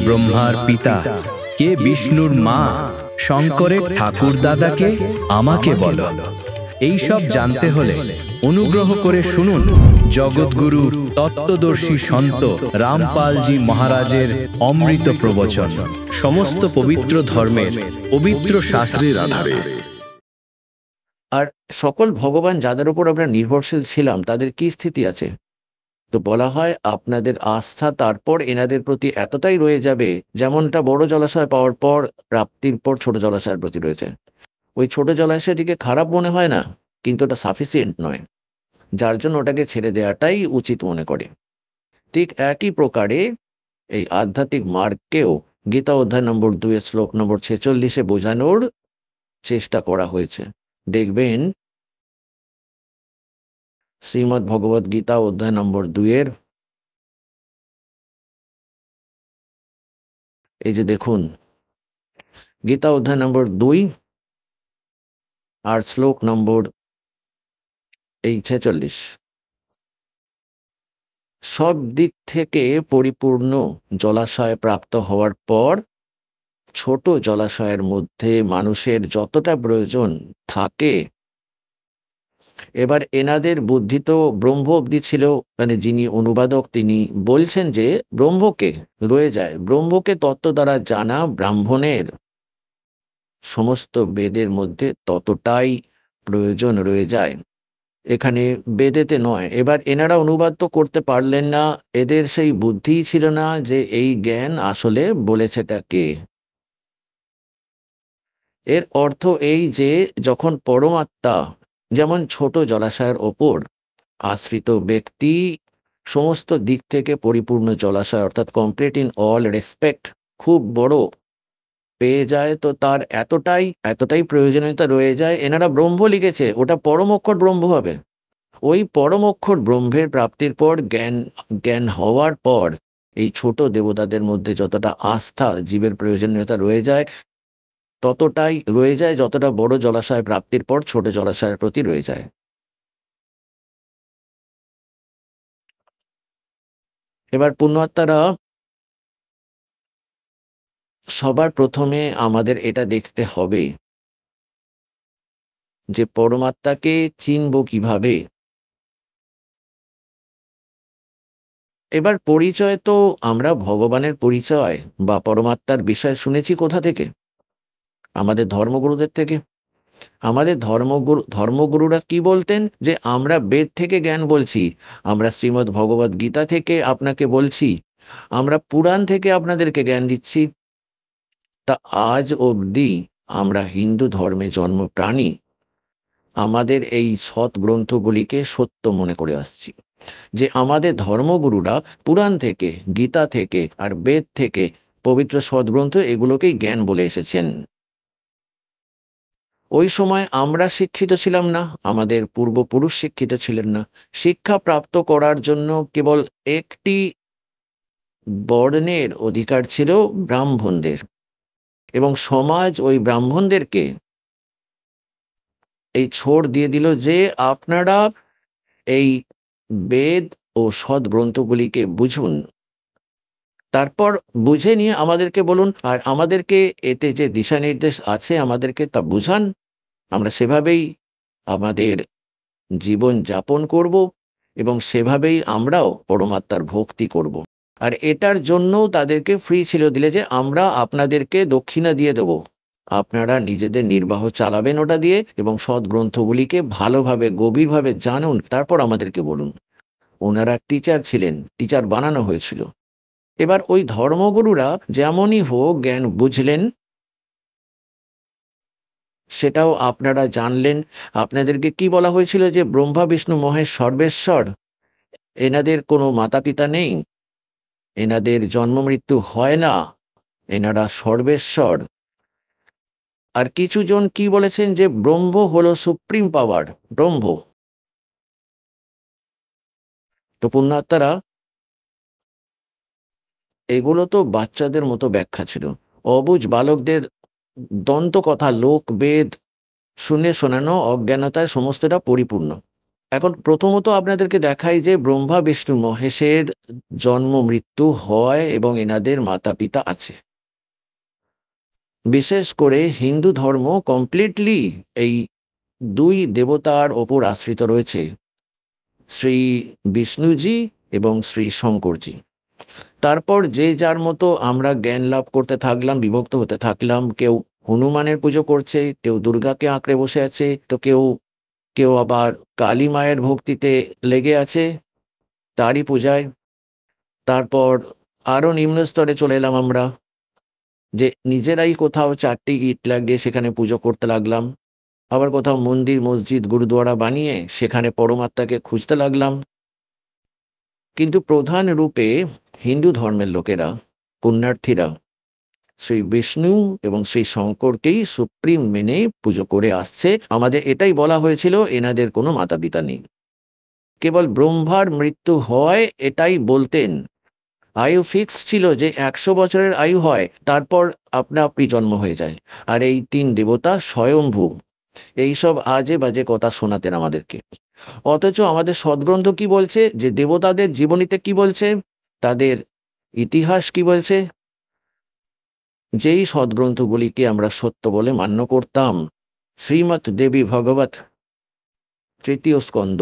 ব্রহ্মার পিতা, কে বিষ্ণুর মা, শঙ্করের ঠাকুর দাদাকে, আমাকে বলো। এই সব জানতে হলে অনুগ্রহ করে শুনুন জগৎগুরু তত্ত্বদর্শী সন্ত রামপালজি মহারাজের অমৃত প্রবচন, সমস্ত পবিত্র ধর্মের পবিত্র শাস্ত্রের আধারে। আর সকল ভগবান যাদের উপর আমরা নির্ভরশীল ছিলাম তাদের কি স্থিতি আছে? তো বলা হয় আপনাদের আস্থা তারপর এনাদের প্রতি এতটাই রয়ে যাবে যেমনটা বড় জলাশয় পাওয়ার পর প্রাপ্তির পর ছোট জলাশয়ের প্রতি রয়েছে। ওই ছোট জলাশয়টিকে খারাপ মনে হয় না, কিন্তু ওটা সাফিসিয়েন্ট নয়, যার জন্য ওটাকে ছেড়ে দেওয়াটাই উচিত মনে করে। ঠিক একই প্রকারে এই আধ্যাত্মিক মার্গকেও গীতা অধ্যায় নম্বর 2 শ্লোক নম্বর 46 বোঝানোর চেষ্টা করা হয়েছে। দেখবেন শ্রীমদ্ ভগবদ গীতা অধ্যায় নম্বর 2 এই যে দেখুন, গীতা অধ্যায় নম্বর 2 আর শ্লোক নম্বর 46, সব দিক থেকে পরিপূর্ণ জলাশয় প্রাপ্ত হওয়ার পর ছোট জলাশয়ের মধ্যে মানুষের যতটা প্রয়োজন থাকে, এবার এনাদের বুদ্ধি তো ব্রহ্ম অব্দি ছিল, মানে যিনি অনুবাদক তিনি বলছেন যে ব্রহ্মকে রয়ে যায়, ব্রহ্মকে তত্ত্ব দ্বারা জানা ব্রাহ্মণের সমস্ত বেদের মধ্যে ততটাই প্রয়োজন রয়ে যায়, এখানে বেদেতে নয়। এবার এনারা অনুবাদ তো করতে পারলেন না, এদের সেই বুদ্ধিই ছিল না যে এই জ্ঞান আসলে বলেছেটা কে। এর অর্থ এই যে যখন পরমাত্মা যেমন ছোট জলাশয়ের ওপর আশ্রিত ব্যক্তি সমস্ত দিক থেকে পরিপূর্ণ জলাশয় অর্থাৎ কমপ্লিট ইন অল রেসপেক্ট খুব বড় পেয়ে যায়, তো তার এতটাই প্রয়োজনীয়তা রয়ে যায়, এনারা ব্রহ্ম লিখেছে, ওটা পরম অক্ষর ব্রহ্ম হবে। ওই পরম অক্ষর ব্রহ্মের প্রাপ্তির পর জ্ঞান হওয়ার পর এই ছোট দেবতাদের মধ্যে যতটা আস্থা জীবের প্রয়োজনীয়তা রয়ে যায় ততটাই রয়ে যায় যতটা বড় জলাশয় প্রাপ্তির পর ছোট জলাশয়ের প্রতি রয়ে যায়। এবার পুণ্যাত্মারা সবার প্রথমে আমাদের এটা দেখতে হবে যে পরমাত্মাকে চিনব কিভাবে। এবার পরিচয় তো আমরা ভগবানের পরিচয় বা পরমাত্মার বিষয় শুনেছি কোথা থেকে? আমাদের ধর্মগুরুদের থেকে। আমাদের ধর্মগুরুরা কি বলতেন? যে আমরা বেদ থেকে জ্ঞান বলছি, আমরা শ্রীমদ্ ভগবদ গীতা থেকে আপনাকে বলছি, আমরা পুরাণ থেকে আপনাদেরকে জ্ঞান দিচ্ছি। তা আজ অবধি আমরা হিন্দু ধর্মে জন্ম প্রাণী আমাদের এই সৎ গ্রন্থগুলিকে সত্য মনে করে আসছি, যে আমাদের ধর্মগুরুরা পুরাণ থেকে, গীতা থেকে আর বেদ থেকে পবিত্র সৎগ্রন্থ এগুলোকেই জ্ঞান বলে এসেছেন। ওই সময় আমরা শিক্ষিত ছিলাম না, আমাদের পূর্বপুরুষ শিক্ষিত ছিলেন না। শিক্ষা প্রাপ্ত করার জন্য কেবল একটি বর্ণের অধিকার ছিল ব্রাহ্মণদের, এবং সমাজ ওই ব্রাহ্মণদেরকে এই ছোড় দিয়ে দিল যে আপনারা এই বেদ ও সদ্গ্রন্থগুলিকে বুঝুন, তারপর বুঝে নিয়ে আমাদেরকে বলুন, আর আমাদেরকে এতে যে দিশা নির্দেশ আছে আমাদেরকে তা বুঝান, আমরা সেভাবেই আমাদের জীবন যাপন করব এবং সেভাবেই আমরাও পরমাত্মার ভক্তি করব। আর এটার জন্যও তাদেরকে ফ্রি ছিল দিলে যে আমরা আপনাদেরকে দক্ষিণা দিয়ে দেব, আপনারা নিজেদের নির্বাহ চালাবেন ওটা দিয়ে, এবং সদ্গ্রন্থগুলিকে ভালোভাবে গভীরভাবে জানুন, তারপর আমাদেরকে বলুন। ওনারা টিচার ছিলেন, টিচার বানানো হয়েছিল। এবার ওই ধর্মগুরুরা যেমনই হোক জ্ঞান বুঝলেন, সেটাও আপনারা জানলেন। আপনাদেরকে কি বলা হয়েছিল? যে ব্রহ্মা বিষ্ণু মহেশ সর্বেশ্বর, এনাদের কোনো মাতা পিতা নেই, এনাদের জন্ম মৃত্যু হয় না, এনারা সর্বেশ্বর। আর কিছুজন কি বলেছেন? যে ব্রহ্ম হলো সুপ্রিম পাওয়ার, ব্রহ্ম। তো পুণ্যাত্মারা এগুলো তো বাচ্চাদের মতো ব্যাখ্যা ছিল, অবুঝ বালকদের দন্ত কথা, লোক বেদ শুনে শোনানো অজ্ঞানতায় সমস্তটা পরিপূর্ণ। এখন প্রথমত আপনাদেরকে দেখাই যে ব্রহ্মা বিষ্ণু মহেশের জন্ম মৃত্যু হয় এবং এনাদের মাতা পিতা আছে। বিশেষ করে হিন্দু ধর্ম কমপ্লিটলি এই দুই দেবতার ওপর আশ্রিত রয়েছে, শ্রী বিষ্ণুজি এবং শ্রী শঙ্করজি। তারপর যে যার মতো আমরা জ্ঞান লাভ করতে থাকলাম, বিভক্ত হতে থাকলাম। কেউ হনুমানের পুজো করছে, কেউ দুর্গাকে আঁকড়ে বসে আছে, তো কেউ কেউ আবার কালী মায়ের ভক্তিতে লেগে আছে, তারই পূজায়। তারপর আরও নিম্ন স্তরে চলে এলাম আমরা, যে নিজেরাই কোথাও 4টি ইট লাগিয়ে সেখানে পুজো করতে লাগলাম। আবার কোথাও মন্দির, মসজিদ, গুরুদুয়ারা বানিয়ে সেখানে পরমাত্মাকে খুঁজতে লাগলাম। কিন্তু প্রধান রূপে হিন্দু ধর্মের লোকেরা, পুণ্যার্থীরা শ্রী বিষ্ণু এবং শ্রী শঙ্করকেই সুপ্রিম মেনে পুজো করে আসছে। আমাদের এটাই বলা হয়েছিল, এনাদের কোনো মাতা পিতা নেই। কেবল ব্রহ্মার মৃত্যু হয় এটাই বলতেন। আয়ু ফিক্স ছিল যে 100 বছরের আয়ু হয়, তারপর আপনা আপনি জন্ম হয়ে যায়। আর এই 3 দেবতা স্বয়ম্ভু। এইসব আজে বাজে কথা শোনাতেন আমাদেরকে। অথচ আমাদের সদ্গ্রন্থ কি বলছে, যে দেবতাদের জীবনীতে কি বলছে, তাদের ইতিহাস কি বলছে। যেই সদ্গ্রন্থগুলিকে আমরা সত্য বলে মান্য করতাম, শ্রীমৎ দেবী ভগবত 3য় স্কন্দ,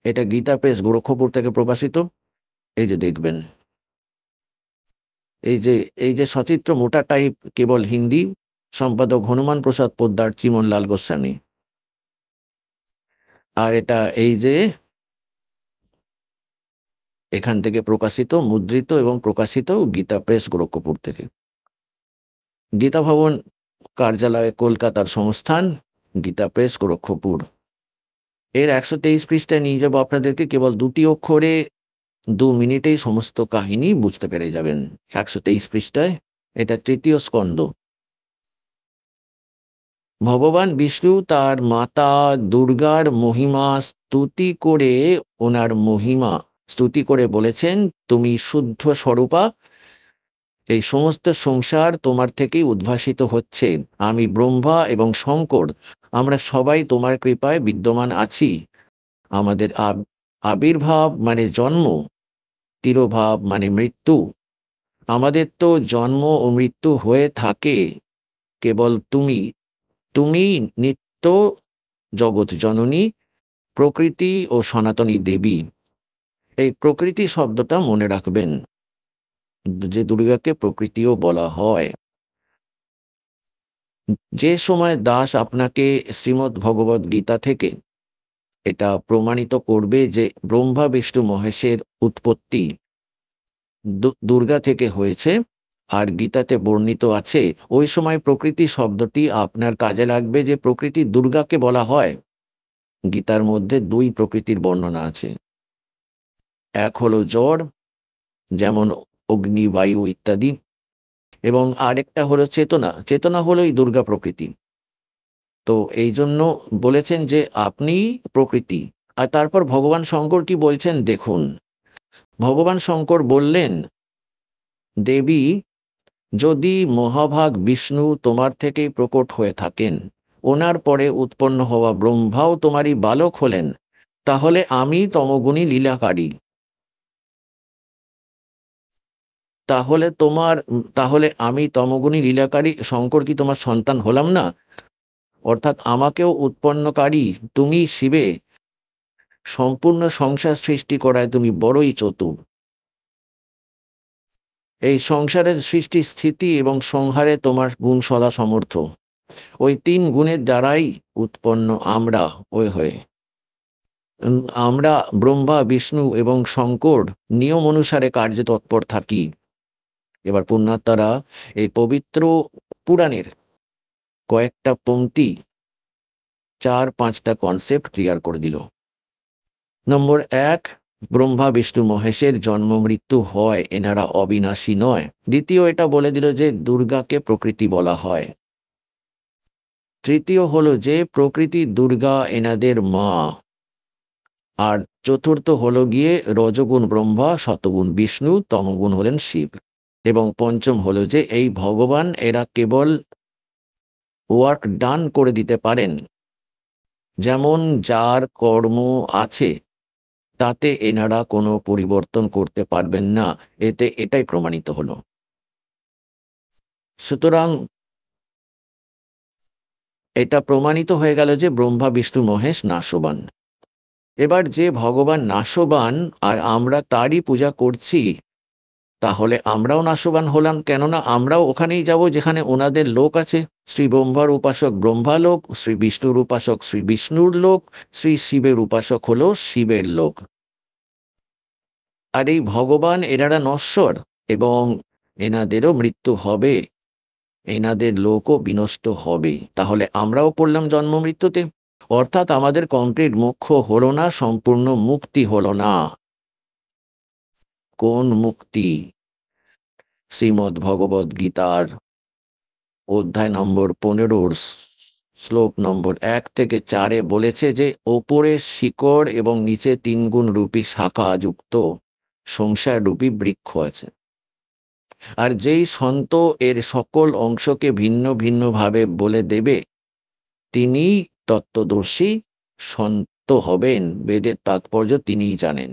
এটা গীতা প্রেস গোরক্ষপুর থেকে প্রকাশিত। এই যে দেখবেন, এই যে সচিত্র মোটা টাইপ, কেবল হিন্দি, সম্পাদক হনুমান প্রসাদ পোদ্দার, চিমন লাল গোস্বামী। আর এটা এই যে এখান থেকে প্রকাশিত, মুদ্রিত এবং প্রকাশিত গীতা প্রেস গোরক্ষপুর থেকে। গীতা ভবন কার্যালয়ে কলকাতার সংস্থান, গীতা প্রেস গোরক্ষপুর। এর 123 পৃষ্ঠায় নিয়ে যাবো আপনাদেরকে। কেবল 2টি অক্ষরে 2 মিনিটেই সমস্ত কাহিনী বুঝতে পেরে যাবেন। 123 পৃষ্ঠায়, এটা 3য় স্কন্দ। ভগবান বিষ্ণু তার মাতা দুর্গার মহিমা স্তুতি করে, ওনার মহিমা স্তুতি করে বলেছেন, তুমি শুদ্ধ স্বরূপা, এই সমস্ত সংসার তোমার থেকেই উদ্ভাসিত হচ্ছে। আমি ব্রহ্মা এবং শঙ্কর, আমরা সবাই তোমার কৃপায় বিদ্যমান আছি। আমাদের আবির্ভাব মানে জন্ম, তিরোভাব মানে মৃত্যু। আমাদের তো জন্ম ও মৃত্যু হয়ে থাকে। কেবল তুমি নিত্য জগৎ জননী, প্রকৃতি ও সনাতনী দেবী। এই প্রকৃতি শব্দটা মনে রাখবেন, যে দুর্গাকে প্রকৃতিও বলা হয়। যে সময় দাস আপনাকে শ্রীমদ্ ভগবদ গীতা থেকে এটা প্রমাণিত করবে যে ব্রহ্মা বিষ্ণু মহেশের উৎপত্তি দুর্গা থেকে হয়েছে, আর গীতাতে বর্ণিত আছে, ওই সময় প্রকৃতি শব্দটি আপনার কাজে লাগবে, যে প্রকৃতি দুর্গাকে বলা হয়। গীতার মধ্যে 2 প্রকৃতির বর্ণনা আছে। এক হলো জড়, যেমন অগ্নি, বায়ু ইত্যাদি, এবং আরেকটা হলো চেতনা। চেতনা হলো এই দুর্গা প্রকৃতি। তো এই জন্য বলেছেন যে আপনি প্রকৃতি। আর তারপর ভগবান শঙ্কর কি বলছেন দেখুন। ভগবান শঙ্কর বললেন, দেবী, যদি মহাভাগ বিষ্ণু তোমার থেকেই প্রকট হয়ে থাকেন, ওনার পরে উৎপন্ন হওয়া ব্রহ্মাও তোমারই বালক হলেন, তাহলে আমি তমগুণী লীলাকারী। তাহলে আমি তমগুণী লীলাকারী শঙ্কর কি তোমার সন্তান হলাম না? অর্থাৎ আমাকেও উৎপন্নকারী তুমি শিবে, সম্পূর্ণ সংসার সৃষ্টি করায় তুমি বড়ই চতুর। এই সংসারের সৃষ্টি, স্থিতি এবং সংহারে তোমার গুণ সদা সমর্থ। ওই 3 গুণের দ্বারাই উৎপন্ন আমরা হয়ে। আমরা ব্রহ্মা, বিষ্ণু এবং শঙ্কর নিয়ম অনুসারে কার্যে তৎপর থাকি। এবার পুণ্যাত্মারা এই পবিত্র পুরাণের কয়েকটা পংক্তি 4-5টা কনসেপ্ট ক্লিয়ার করে দিল। নম্বর 1, ব্রহ্মা বিষ্ণু মহেশের জন্ম মৃত্যু হয়, এনারা অবিনাশী নয়। দ্বিতীয়, এটা বলে দিল যে দুর্গাকে প্রকৃতি বলা হয়। তৃতীয় হলো যে প্রকৃতি দুর্গা এনাদের মা। আর চতুর্থ হলো গিয়ে রজগুণ ব্রহ্মা, শতগুণ বিষ্ণু, তমগুণ হলেন শিব। এবং পঞ্চম হলো যে এই ভগবান এরা কেবল ওয়ার্ক ডান করে দিতে পারেন, যেমন যার কর্ম আছে তাতে এনারা কোনো পরিবর্তন করতে পারবেন না। এতে এটাই প্রমাণিত হলো। সুতরাং এটা প্রমাণিত হয়ে গেল যে ব্রহ্মা বিষ্ণু মহেশ নাশবান। এবার যে ভগবান নাশবান আর আমরা তারই পূজা করছি, তাহলে আমরাও নাশবান হলাম, কেননা আমরাও ওখানেই যাব যেখানে ওনাদের লোক আছে। শ্রী ব্রহ্মার উপাসক ব্রহ্মালোক, শ্রী বিষ্ণুর উপাসক শ্রী বিষ্ণুর লোক, শ্রী শিবের উপাসক হলো শিবের লোক। আর এই ভগবান এনারা নশ্বর এবং এনাদেরও মৃত্যু হবে, এনাদের লোকও বিনষ্ট হবে। তাহলে আমরাও পড়লাম জন্ম মৃত্যুতে, অর্থাৎ আমাদের কমপ্লিট মোক্ষ হলো না, সম্পূর্ণ মুক্তি হলো না। কোন মুক্তি? শ্রীমদ্ ভগবদ গীতার অধ্যায় নম্বর 15 শ্লোক নম্বর 1 থেকে 4 বলেছে যে ওপরে শিকড় এবং নিচে 3 গুণ রূপী শাখা যুক্ত সংসার রূপী বৃক্ষ আছে। আর যেই সন্ত এর সকল অংশকে ভিন্ন ভিন্ন ভাবে বলে দেবে, তিনি তত্ত্বদর্শী সন্ত হবেন। বেদের তাৎপর্য তিনিই জানেন।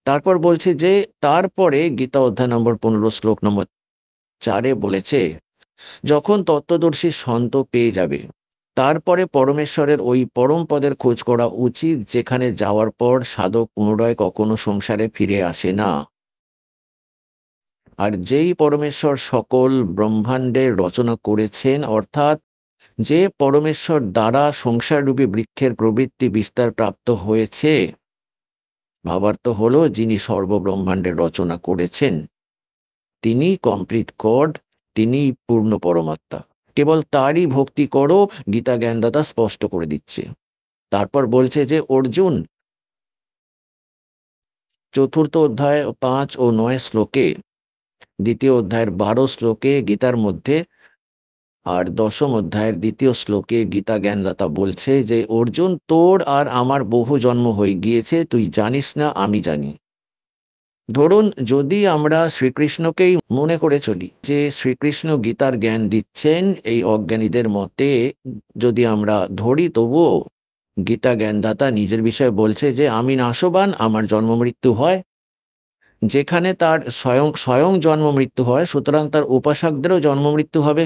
তারপর বলছে যে তারপরে গীতা অধ্যায় নম্বর 15 শ্লোক নম্বর 4 বলেছে যখন তত্ত্বদর্শী সন্ত পেয়ে যাবে, তারপরে পরমেশ্বরের ওই পরম পদের খোঁজ করা উচিত, যেখানে যাওয়ার পর সাধক পুনরায় কখনো সংসারে ফিরে আসে না। আর যেই পরমেশ্বর সকল ব্রহ্মাণ্ডের রচনা করেছেন, অর্থাৎ যে পরমেশ্বর দ্বারা সংসাররূপী বৃক্ষের প্রবৃত্তি বিস্তার প্রাপ্ত হয়েছে, ভাবার্থ হলো যিনি সর্বব্রহ্মাণ্ডের রচনা করেছেন, তিনি কমপ্লিট গড, তিনি পূর্ণ পরমাত্মা। কেবল তারই ভক্তি করো, গীতা জ্ঞানদাতা স্পষ্ট করে দিচ্ছে। তারপর বলছে যে অর্জুন, 4th অধ্যায় 5 ও 9 শ্লোকে, 2য় অধ্যায়ের 12 শ্লোকে গীতার মধ্যে, আর 10ম অধ্যায়ের 2য় শ্লোকে গীতা জ্ঞানদাতা বলছে যে অর্জুন, তোর আর আমার বহু জন্ম হয়ে গিয়েছে, তুই জানিস না, আমি জানি। ধরুন যদি আমরা শ্রীকৃষ্ণকেই মনে করে চলি যে শ্রীকৃষ্ণ গীতার জ্ঞান দিচ্ছেন, এই অজ্ঞানীদের মতে যদি আমরা ধরি, তবুও গীতা জ্ঞানদাতা নিজের বিষয়ে বলছে যে আমি নাশবান, আমার জন্ম মৃত্যু হয়। যেখানে তার স্বয়ং জন্ম মৃত্যু হয়, সুতরাং তার উপাসকদেরও জন্ম মৃত্যু হবে।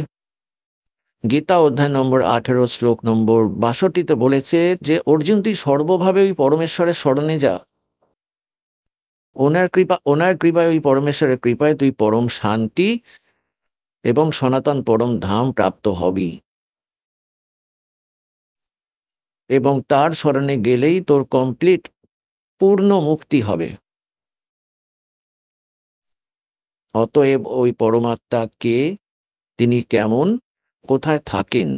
গীতা অধ্যায় নম্বর 18 শ্লোক নম্বর 62 বলেছে যে অর্জুন, তুই সর্বভাবে ওই পরমেশ্বরের শরণে যা, ওনার কৃপায়, ওই পরমেশ্বরের কৃপায় তুই পরম শান্তি এবং সনাতন পরম ধাম প্রাপ্ত হবি, এবং তার শরণে গেলেই তোর কমপ্লিট পূর্ণ মুক্তি হবে। অতএব ওই পরমাত্মা কে, তিনি কেমন, কোথায় থাকেন,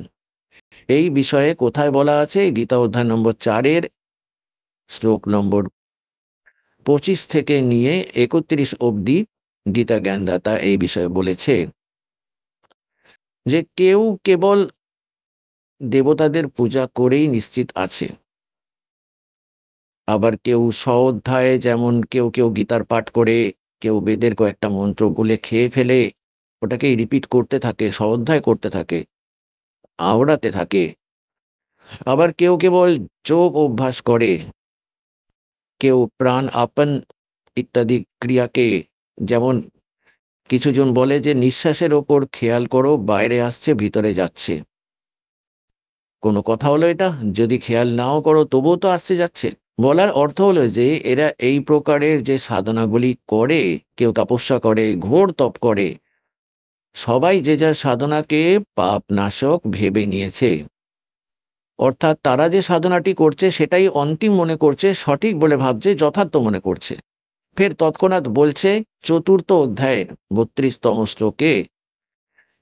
এই বিষয়ে কোথায় বলা আছে? গীতা অধ্যায় নম্বর 4 শ্লোক নম্বর 25 থেকে নিয়ে 31 অবধি গীতা জ্ঞানদাতা এই বিষয়ে বলেছে যে কেউ কেবল দেবতাদের পূজা করেই নিশ্চিত আছে, আবার কেউ অধ্যায়ে, যেমন কেউ গীতার পাঠ করে, কেউ বেদের কয়েকটা মন্ত্র বলে খেয়ে ফেলে, ওটাকেই রিপিট করতে থাকে, অধ্যায় করতে থাকে, আওড়াতে থাকে। আবার কেউ কেবল যোগ অভ্যাস করে, কেউ প্রাণ আপন ইত্যাদি ক্রিয়াকে, যেমন কিছুজন বলে যে নিঃশ্বাসের ওপর খেয়াল করো, বাইরে আসছে ভিতরে যাচ্ছে। কোনো কথা হলো এটা? যদি খেয়াল নাও করো তবুও তো আসছে যাচ্ছে। বলার অর্থ হলো যে এরা এই প্রকারের যে সাধনাগুলি করে, কেউ তপস্যা করে, ঘোর তপ করে, সবাই যে যার সাধনাকে পাপ নাশক ভেবে নিয়েছে। অর্থাৎ তারা যে সাধনাটি করছে সেটাই অন্তিম মনে করছে, সঠিক বলে ভাবছে, যথার্থ মনে করছে। ফের তৎক্ষণাৎ বলছে 4th অধ্যায়ের 32তম শ্লোকে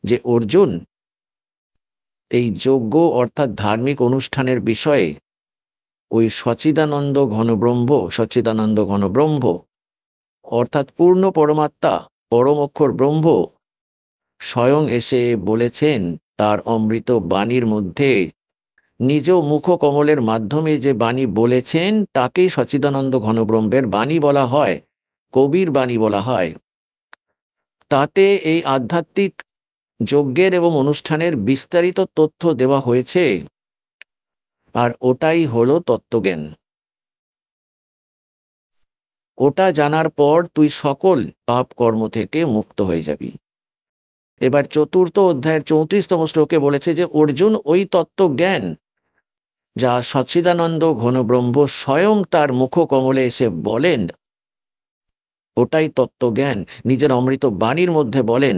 যে অর্জুন, এই যজ্ঞ অর্থাৎ ধার্মিক অনুষ্ঠানের বিষয়ে ওই সচ্চিদানন্দ ঘন ব্রহ্ম অর্থাৎ পূর্ণ পরমাত্মা, পরম অক্ষর ব্রহ্ম স্বয়ং এসে বলেছেন তার অমৃত বাণীর মধ্যে, নিজ মুখ কমলের মাধ্যমে যে বাণী বলেছেন তাকেই সচ্চিদানন্দ ঘন ব্রহ্মের বাণী বলা হয়, কবির বাণী বলা হয়। তাতে এই আধ্যাত্মিক যজ্ঞের এবং অনুষ্ঠানের বিস্তারিত তথ্য দেওয়া হয়েছে, আর ওটাই হলো তত্ত্বজ্ঞান। ওটা জানার পর তুই সকল পাপ কর্ম থেকে মুক্ত হয়ে যাবি। এবার 4th অধ্যায়ের 34তম শ্লোকে বলেছে যে অর্জুন ওই তত্ত্বজ্ঞান যা সচ্চিদানন্দ ঘন ব্রহ্ম স্বয়ং তার মুখকমলে এসে বলেন, ওটাই তত্ত্বজ্ঞান, নিজের অমৃত বাণীর মধ্যে বলেন,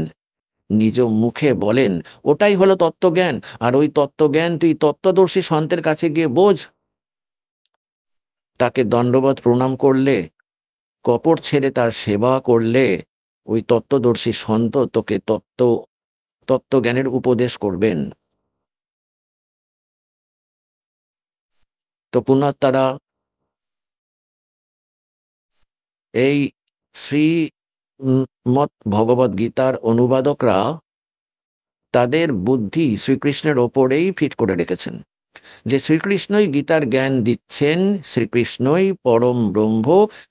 নিজ মুখে বলেন, ওটাই হলো তত্ত্বজ্ঞান। আর ওই তত্ত্বজ্ঞান তুই তত্ত্বদর্শী সন্তের কাছে গিয়ে বোঝ। তাকে দণ্ডবত প্রণাম করলে, কপট ছেড়ে তার সেবা করলে, ওই তত্ত্বদর্শী সন্ত তোকে তত্ত্বজ্ঞানের উপদেশ করবেন। তো পুণ্যাত্মারা, এই শ্রীমৎ ভগবদ গীতার অনুবাদকরা তাদের বুদ্ধি শ্রীকৃষ্ণের ওপরেই ফিট করে রেখেছেন, যে শ্রীকৃষ্ণই গীতার জ্ঞান দিচ্ছেন, শ্রীকৃষ্ণই পরম ব্রহ্ম,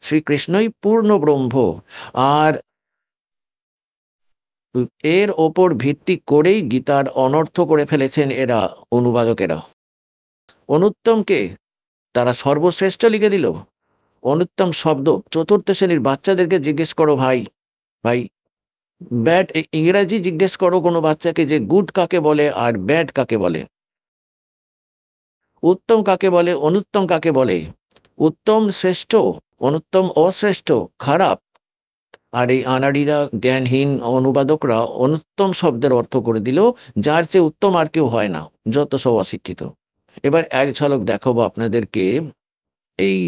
শ্রীকৃষ্ণই পূর্ণ ব্রহ্ম। আর এর ওপর ভিত্তি করেই গীতার অনর্থ করে ফেলেছেন এরা অনুবাদকেরা। অনুত্তমকে তারা সর্বশ্রেষ্ঠ লিখে দিল। অনুত্তম শব্দ 4th শ্রেণীর বাচ্চাদেরকে জিজ্ঞেস করো, ভাই ভাই ব্যাড, ইংরাজি জিজ্ঞেস করো কোনো বাচ্চাকে যে গুড কাকে বলে আর ব্যাড কাকে বলে, উত্তম কাকে বলে, অনুত্তম কাকে বলে। উত্তম শ্রেষ্ঠ, অনুত্তম অশ্রেষ্ঠ, খারাপ। আর এই আনাড়িরা, জ্ঞানহীন অনুবাদকরা অনুত্তম শব্দের অর্থ করে দিল যার চেয়ে উত্তম আর কেউ হয় না, যত সব অশিক্ষিত। এবার এক ঝলক দেখাবো আপনাদেরকে এই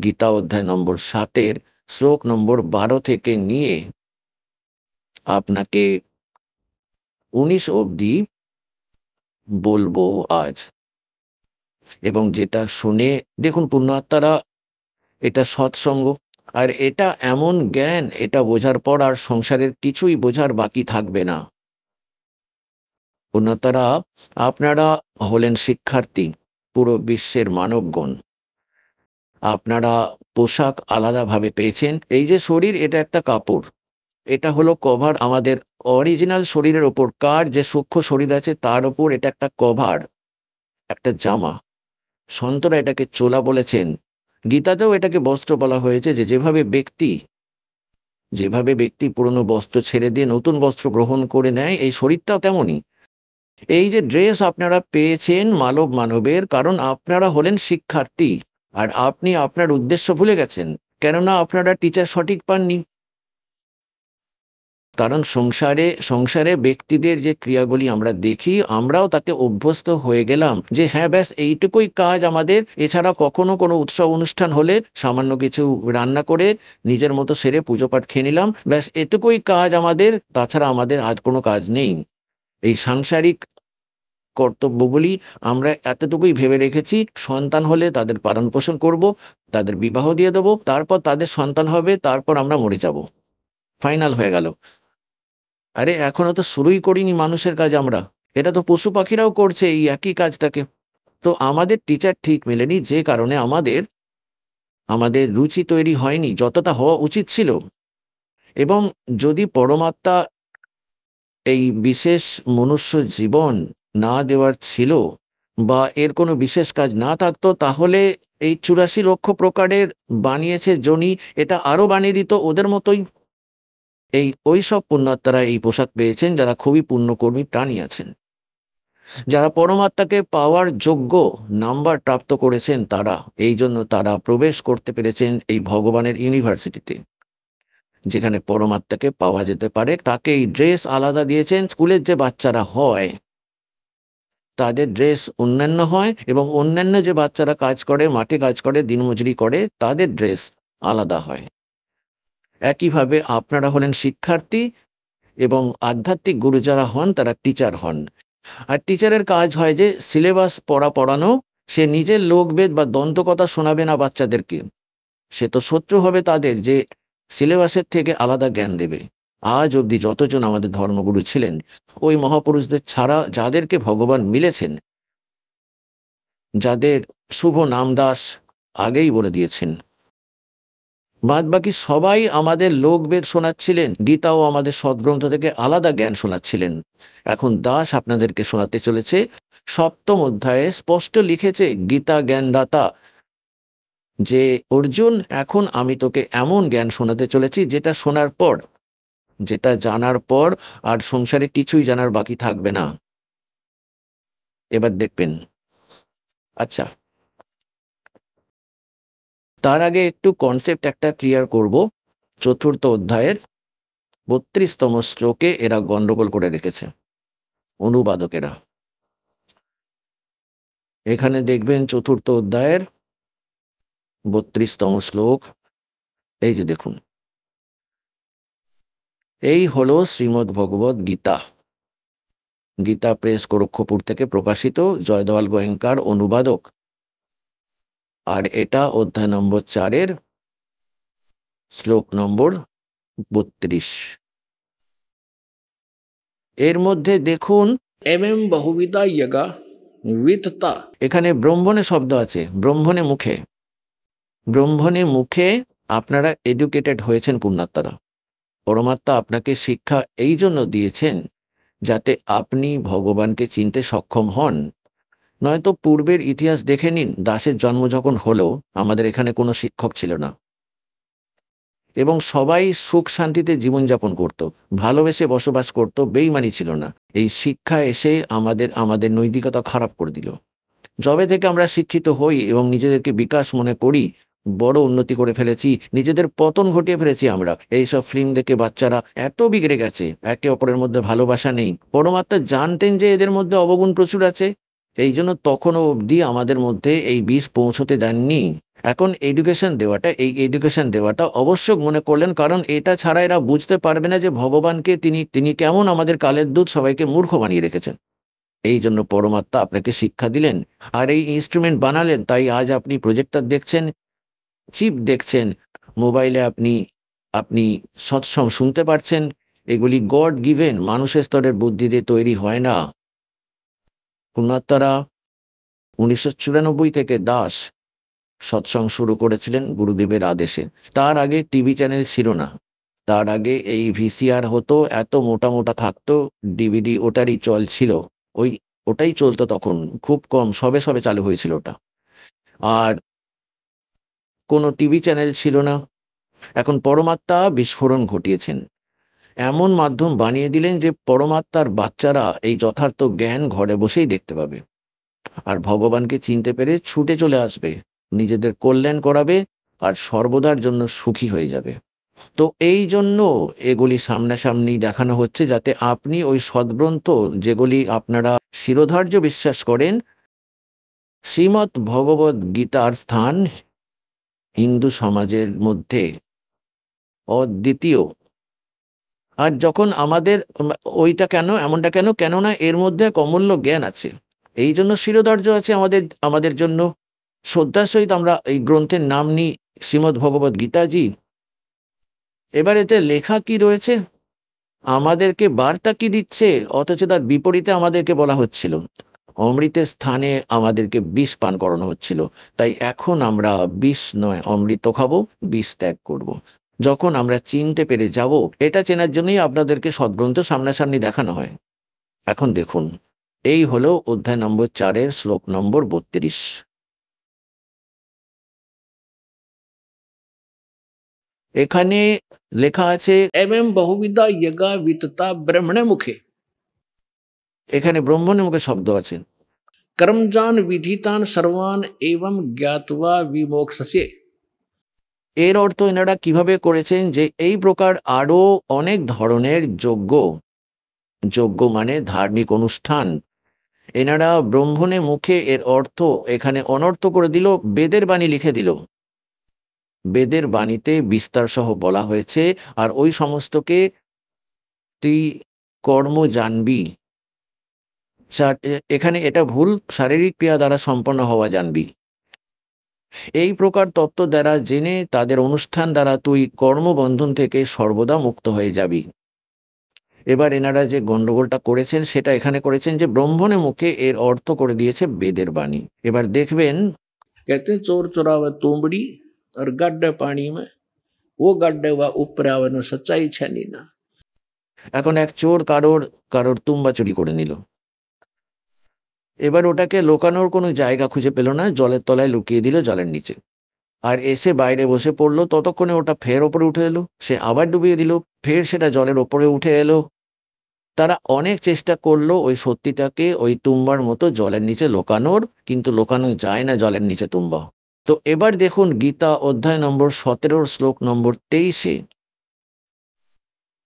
গীতা অধ্যায় নম্বর 7 শ্লোক নম্বর 12 থেকে নিয়ে আপনাকে 19 অবধি বলবো আজ। এবং যেটা শুনে দেখুন পুণ্যাত্মারা, এটা সৎসঙ্গ, আর এটা এমন জ্ঞান, এটা বোঝার পর আর সংসারের কিছুই বোঝার বাকি থাকবে না। পুণ্যাত্মারা, আপনারা হলেন শিক্ষার্থী, পুরো বিশ্বের মানবগণ। আপনারা পোশাক আলাদাভাবে পেয়েছেন। এই যে শরীর, এটা একটা কাপড়, এটা হলো কভার। আমাদের অরিজিনাল শরীরের ওপর কার যে সূক্ষ্ম শরীর আছে তার ওপর এটা একটা কভার, একটা জামা। সন্তরা এটাকে চোলা বলেছেন। গীতাতেও এটাকে বস্ত্র বলা হয়েছে, যে যেভাবে ব্যক্তি পুরনো বস্ত্র ছেড়ে দিয়ে নতুন বস্ত্র গ্রহণ করে নেয়, এই শরীরটাও তেমনই। এই যে ড্রেস আপনারা পেয়েছেন মানব মানবের, কারণ আপনারা হলেন শিক্ষার্থী। আর আপনি আপনার উদ্দেশ্য ভুলে গেছেন, কেননা আপনারা টিচার সঠিক পাননি। কারণ সংসারে ব্যক্তিদের যে ক্রিয়াগুলি আমরা দেখি, আমরাও তাতে অভ্যস্ত হয়ে গেলাম যে হ্যাঁ ব্যাস এইটুকুই কাজ আমাদের। এছাড়া কখনো কোনো উৎসব অনুষ্ঠান হলে সামান্য কিছু রান্না করে নিজের মতো সেরে পুজো পাঠ খেয়ে নিলাম, ব্যাস এটুকুই কাজ আমাদের, তাছাড়া আমাদের আজ কোনো কাজ নেই। এই সাংসারিক কর্তব্যগুলি আমরা এতটুকুই ভেবে রেখেছি, সন্তান হলে তাদের পালন পোষণ করব, তাদের বিবাহ দিয়ে দেবো, তারপর তাদের সন্তান হবে, তারপর আমরা মরে যাব, ফাইনাল হয়ে গেল। আরে এখনো তো শুরুই করিনি মানুষের কাজ আমরা, এটা তো পশু পাখিরাও করছে এই একই কাজটাকে। তো আমাদের টিচার ঠিক মেলেনি, যে কারণে আমাদের রুচি তৈরি হয়নি যতটা হওয়া উচিত ছিল। এবং যদি পরমাত্মা এই বিশেষ মনুষ্য জীবন না দেওয়ার ছিল, বা এর কোনো বিশেষ কাজ না থাকতো, তাহলে এই 84 লক্ষ প্রকারের বানিয়েছে জনি, এটা আরো বানিয়ে দিত ওদের মতোই। ওই সব পুণ্যাত্মারা এই পোশাক পেয়েছেন যারা খুবই পুণ্যকর্মী প্রাণী আছেন, যারা পরমাত্মাকে পাওয়ার যোগ্য নাম্বার প্রাপ্ত করেছেন। তারা এই জন্য তারা প্রবেশ করতে পেরেছেন এই ভগবানের ইউনিভার্সিটিতে, যেখানে পরমাত্মাকে পাওয়া যেতে পারে। তাকে এই ড্রেস আলাদা দিয়েছেন। স্কুলের যে বাচ্চারা হয় তাদের ড্রেস অন্যান্য হয়, এবং অন্যান্য যে বাচ্চারা কাজ করে, মাঠে কাজ করে, দিনমজুরি করে, তাদের ড্রেস আলাদা হয়। একইভাবে আপনারা হলেন শিক্ষার্থী, এবং আধ্যাত্মিক গুরু যারা হন তারা টিচার হন। আর টিচারের কাজ হয় যে সিলেবাস পড়ানো। সে নিজের লোকবেদ বা দন্তকথা শোনাবে না বাচ্চাদেরকে, সে তো শত্রু হবে তাদের যে সিলেবাসের থেকে আলাদা জ্ঞান দেবে। আজ অবধি যতজন আমাদের ধর্মগুরু ছিলেন, ওই মহাপুরুষদের ছাড়া যাদেরকে ভগবান মিলেছেন, যাদের শুভ নাম দাস আগেই বলে দিয়েছেন, বাদ বাকি সবাই আমাদের লোকবেদ শোনাচ্ছিলেন, গীতাও আমাদের সদ্গ্রন্থ থেকে আলাদা জ্ঞান শোনাচ্ছিলেন। এখন দাস আপনাদেরকে শোনাতে চলেছে। সপ্তম অধ্যায়ে স্পষ্ট লিখেছে গীতা জ্ঞানদাতা যে অর্জুন, এখন আমি তোকে এমন জ্ঞান শোনাতে চলেছি যেটা শোনার পর, যেটা জানার পর আর সংসারে কিছুই জানার বাকি থাকবে না। এবার দেখবেন। আচ্ছা, তার আগে একটু কনসেপ্ট একটা ক্লিয়ার করব। চতুর্থ অধ্যায়ের 32তম শ্লোকে এরা গন্ডগোল করে রেখেছে অনুবাদকেরা। এখানে দেখবেন চতুর্থ অধ্যায়ের 32তম শ্লোক। এই যে দেখুন, এই হলো শ্রীমদ্ ভগবদ গীতা। গীতা প্রেস গোরক্ষপুর থেকে প্রকাশিত, জয়দওয়াল গোয়েঙ্কার অনুবাদক। আর এটা অধ্যায় নম্বর 4-এর শ্লোক নম্বর 32। এর মধ্যে দেখুন বহুবিধা যজ্ঞা বিততা, এখানে ব্রহ্মণে শব্দ আছে। ব্রহ্মণে মুখে, ব্রহ্মণে মুখে আপনারা এডুকেটেড হয়েছেন পুণ্যাত্মারা। পরমাত্মা আপনাকে শিক্ষা এই জন্য দিয়েছেন যাতে আপনি ভগবানকে চিনতে সক্ষম হন। নয়তো পূর্বের ইতিহাস দেখে নিন, দাসের জন্ম যখন হলো আমাদের এখানে কোনো শিক্ষক ছিল না এবং সবাই সুখ শান্তিতে জীবনযাপন করত, ভালোবেসে বসবাস করত, বেইমানি ছিল না। এই শিক্ষা এসে আমাদের নৈতিকতা খারাপ করে দিল। যবে থেকে আমরা শিক্ষিত হই এবং নিজেদেরকে বিকাশ মনে করি, বড় উন্নতি করে ফেলেছি, নিজেদের পতন ঘটিয়ে ফেলেছি আমরা। এইসব ফিল্ম দেখে বাচ্চারা এত বিগড়ে গেছে, একে অপরের মধ্যে ভালোবাসা নেই। পরমাত্মা জানতেন যে এদের মধ্যে অবগুণ প্রচুর আছে, এই জন্য তখনও অবধি আমাদের মধ্যে এই বিষ পৌঁছতে দেননি। এখন এই এডুকেশন দেওয়াটা অবশ্যক মনে করলেন, কারণ এটা ছাড়া এরা বুঝতে পারবে না যে ভগবানকে তিনি কেমন আমাদের কালের দূত সবাইকে মূর্খ বানিয়ে রেখেছেন। এই জন্য পরমাত্মা আপনাকে শিক্ষা দিলেন আর এই ইনস্ট্রুমেন্ট বানালেন। তাই আজ আপনি প্রজেক্টর দেখছেন, চিপ দেখছেন, মোবাইলে আপনি সৎসঙ্গ শুনতে পারছেন। এগুলি গড গিভেন, মানুষের স্তরের বুদ্ধিতে তৈরি হয় না। পুণ্যাত্মারা 1994 থেকে দাস সৎসঙ্গ শুরু করেছিলেন গুরুদেবের আদেশে। তার আগে টিভি চ্যানেল ছিল না, তার আগে এই ভিসিআর হতো, এত মোটা মোটা থাকতো, ডিভিডি ওটারই চল ছিল, ওটাই চলতো তখন, খুব কম, সবে সবে চালু হয়েছিল ওটা। আর কোনো টিভি চ্যানেল ছিল না। এখন পরমাত্মা বিস্ফোরণ ঘটিয়েছেন, এমন মাধ্যম বানিয়ে দিলেন যে পরমাত্মার বাচ্চারা এই যথার্থ জ্ঞান ঘরে বসেই দেখতে পাবে আর ভগবানকে চিনতে পেরে ছুটে চলে আসবে, নিজেদের কল্যাণ করাবে আর সর্বদার জন্য সুখী হয়ে যাবে। তো এই জন্য এগুলি সামনাসামনি দেখানো হচ্ছে যাতে আপনি ওই সদ্গ্রন্থ, যেগুলি আপনারা শিরোধার্য বিশ্বাস করেন, শ্রীমদ্ ভগবদ গীতার স্থান হিন্দু সমাজের মধ্যে অদ্বিতীয়। আর যখন আমাদের ওইটা কেন, এমনটা কেন, কেননা এর মধ্যে এক অমূল্য জ্ঞান আছে, এই জন্য শিরোধার্য আছে আমাদের জন্য। শ্রদ্ধার সহিত আমরা এই গ্রন্থের নাম নিই শ্রীমদ্ ভগবদ গীতাজি। এবার এতে লেখা কি রয়েছে, আমাদেরকে বার্তা কি দিচ্ছে, অথচ তার বিপরীতে আমাদেরকে বলা হচ্ছিল। অমৃতের স্থানে আমাদেরকে বিষ পান করানো হচ্ছিল। তাই এখন আমরা বিষ নয় অমৃত খাবো, বিষ ত্যাগ করব। যখন আমরা চিনতে পেরে যাব, এটা চেনার জন্যই আপনাদেরকে সদ্গ্রন্থ সামনাসামনি দেখানো হয়। এখন দেখুন, এই হলো অধ্যায় নম্বর 4-এর শ্লোক নম্বর 32। এখানে লেখা আছে বহুবিধা যজ্ঞা বিততা ব্রহ্মণে মুখে। এখানে ব্রহ্মণে মুখে শব্দ আছে। কর্মজান বিধিতান সর্বান এবং জ্ঞাতবা বিমোক্ষসে। এর অর্থ এনারা কিভাবে করেছেন যে এই প্রকার আরো অনেক ধরনের যজ্ঞ মানে ধার্মিক অনুষ্ঠান, এনারা ব্রহ্মণে মুখে এর অর্থ এখানে অনর্থ করে দিল, বেদের বাণী লিখে দিল। বেদের বাণীতে বিস্তার সহ বলা হয়েছে, আর ওই সমস্তকে তুই কর্ম জানবি। এখানে এটা ভুল, শারীরিক ক্রিয়া দ্বারা সম্পন্ন হওয়া জানবি। এই প্রকার তত্ত্ব দ্বারা জেনে তাদের অনুষ্ঠান দ্বারা তুই কর্মবন্ধন থেকে সর্বদা মুক্ত হয়ে যাবি। এবার এনারা যে গন্ডগোলটা করেছেন সেটা এখানে করেছেন যে ব্রহ্মণে মুখে এর অর্থ করে দিয়েছে বেদের বাণী। এবার দেখবেন, कहते चोर चोरावे तुमड़ी और गड्ढे पानी में ও গাড্ডে বা উপরে আওয়ানো সচ্চাই ছানি না। এখন এক চোর কারোর তুম্বা চুরি করে নিল। এবার ওটাকে লুকানোর কোনো জায়গা খুঁজে পেল না, জলের তলায় লুকিয়ে দিল, জলের নিচে। আর এসে বাইরে বসে পড়লো, ততক্ষণে ওটা ফের ওপরে উঠে এলো, সে আবার ডুবিয়ে দিল, ফের সেটা জলের ওপরে উঠে এলো। তারা অনেক চেষ্টা করলো ওই সত্যিটাকে ওই তুম্বার মতো জলের নিচে লুকানোর, কিন্তু লুকানো যায় না জলের নিচে তুম্বা। তো এবার দেখুন গীতা অধ্যায় নম্বর 17 শ্লোক নম্বর 23-এ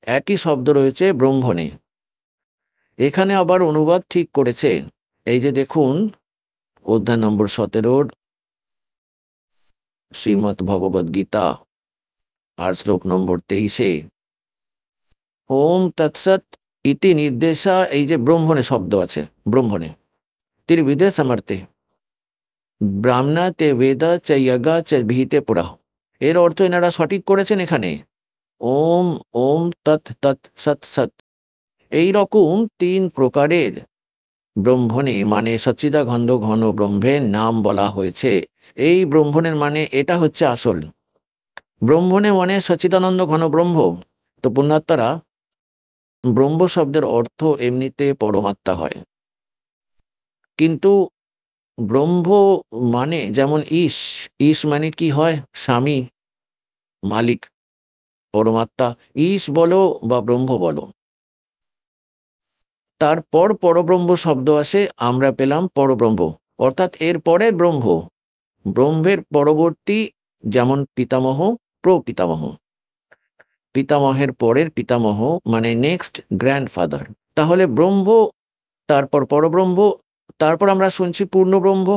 একই শব্দ রয়েছে ব্রহ্মণে। এখানে আবার অনুবাদ ঠিক করেছে। এই যে দেখুন অধ্যায় নম্বর 17 শ্রীমৎ ভগবদ গীতা আর শ্লোক নম্বর 23-এ ওম তৎসৎ ইতি নির্দেশা, এই যে ব্রহ্মণে শব্দ আছে, ব্রহ্মণে ত্রিবিধে সমর্থে ব্রাহ্মণা তে বেদা চ যজ্ঞা চ বিহিতে পুরা। এর অর্থ এনারা সঠিক করেছেন এখানে। ওম ওম তৎ তৎ সৎ সৎ, এইরকম 3 প্রকারের ব্রহ্মণে মানে সচ্চিদানন্দ ঘন ব্রহ্মের নাম বলা হয়েছে। এই ব্রহ্মণের মানে এটা হচ্ছে আসল ব্রহ্মণে, মানে সচ্চিদানন্দ ঘন ব্রহ্ম। তো পুণ্যাত্মারা, ব্রহ্ম শব্দের অর্থ এমনিতে পরমাত্মা হয়, কিন্তু ব্রহ্ম মানে যেমন ঈশ মানে কি হয়? স্বামী, মালিক, পরমাত্মা। ঈশ বলো বা ব্রহ্ম বলো, তারপর পরব্রহ্ম শব্দ আসে, আমরা পেলাম পরব্রহ্ম, অর্থাৎ এর পরের ব্রহ্ম, ব্রহ্মের পরবর্তী, যেমন পিতামহ, প্রপিতামহ, পিতামহের পরের পিতামহ মানে নেক্সট গ্র্যান্ডফাদার। তাহলে ব্রহ্ম, তারপর পরব্রহ্ম, তারপর আমরা শুনছি পূর্ণ ব্রহ্ম।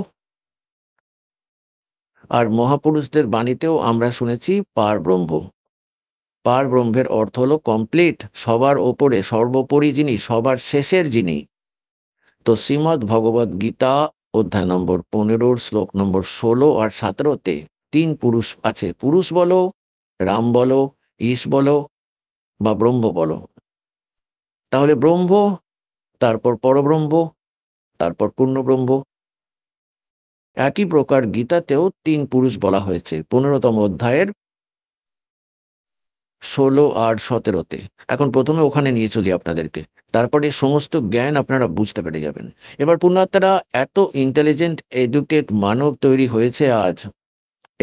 আর মহাপুরুষদের বাণীতেও আমরা শুনেছি পার ব্রহ্ম। পার ব্রহ্মের অর্থ হলো কমপ্লিট, সবার ওপরে, সর্বোপরি যিনি, সবার শেষের যিনি। তো শ্রীমদ্ ভগবদ গীতা অধ্যায় নম্বর 15 শ্লোক নম্বর 16 আর 17-তে 3 পুরুষ আছে। পুরুষ বলো, রাম বলো, ঈশ বলো বা ব্রহ্ম বলো। তাহলে ব্রহ্ম, তারপর পরব্রহ্ম, তারপর পূর্ণব্রহ্ম। একই প্রকার গীতাতেও 3 পুরুষ বলা হয়েছে 15তম অধ্যায়ের 16 আর 17-তে। এখন প্রথমে ওখানে নিয়ে চলি আপনাদেরকে, তারপরে সমস্ত জ্ঞান আপনারা বুঝতে পেরে যাবেন। এবার পুণ্যাত্মারা, এত ইন্টেলিজেন্ট এডুকেট মানব তৈরি হয়েছে আজ,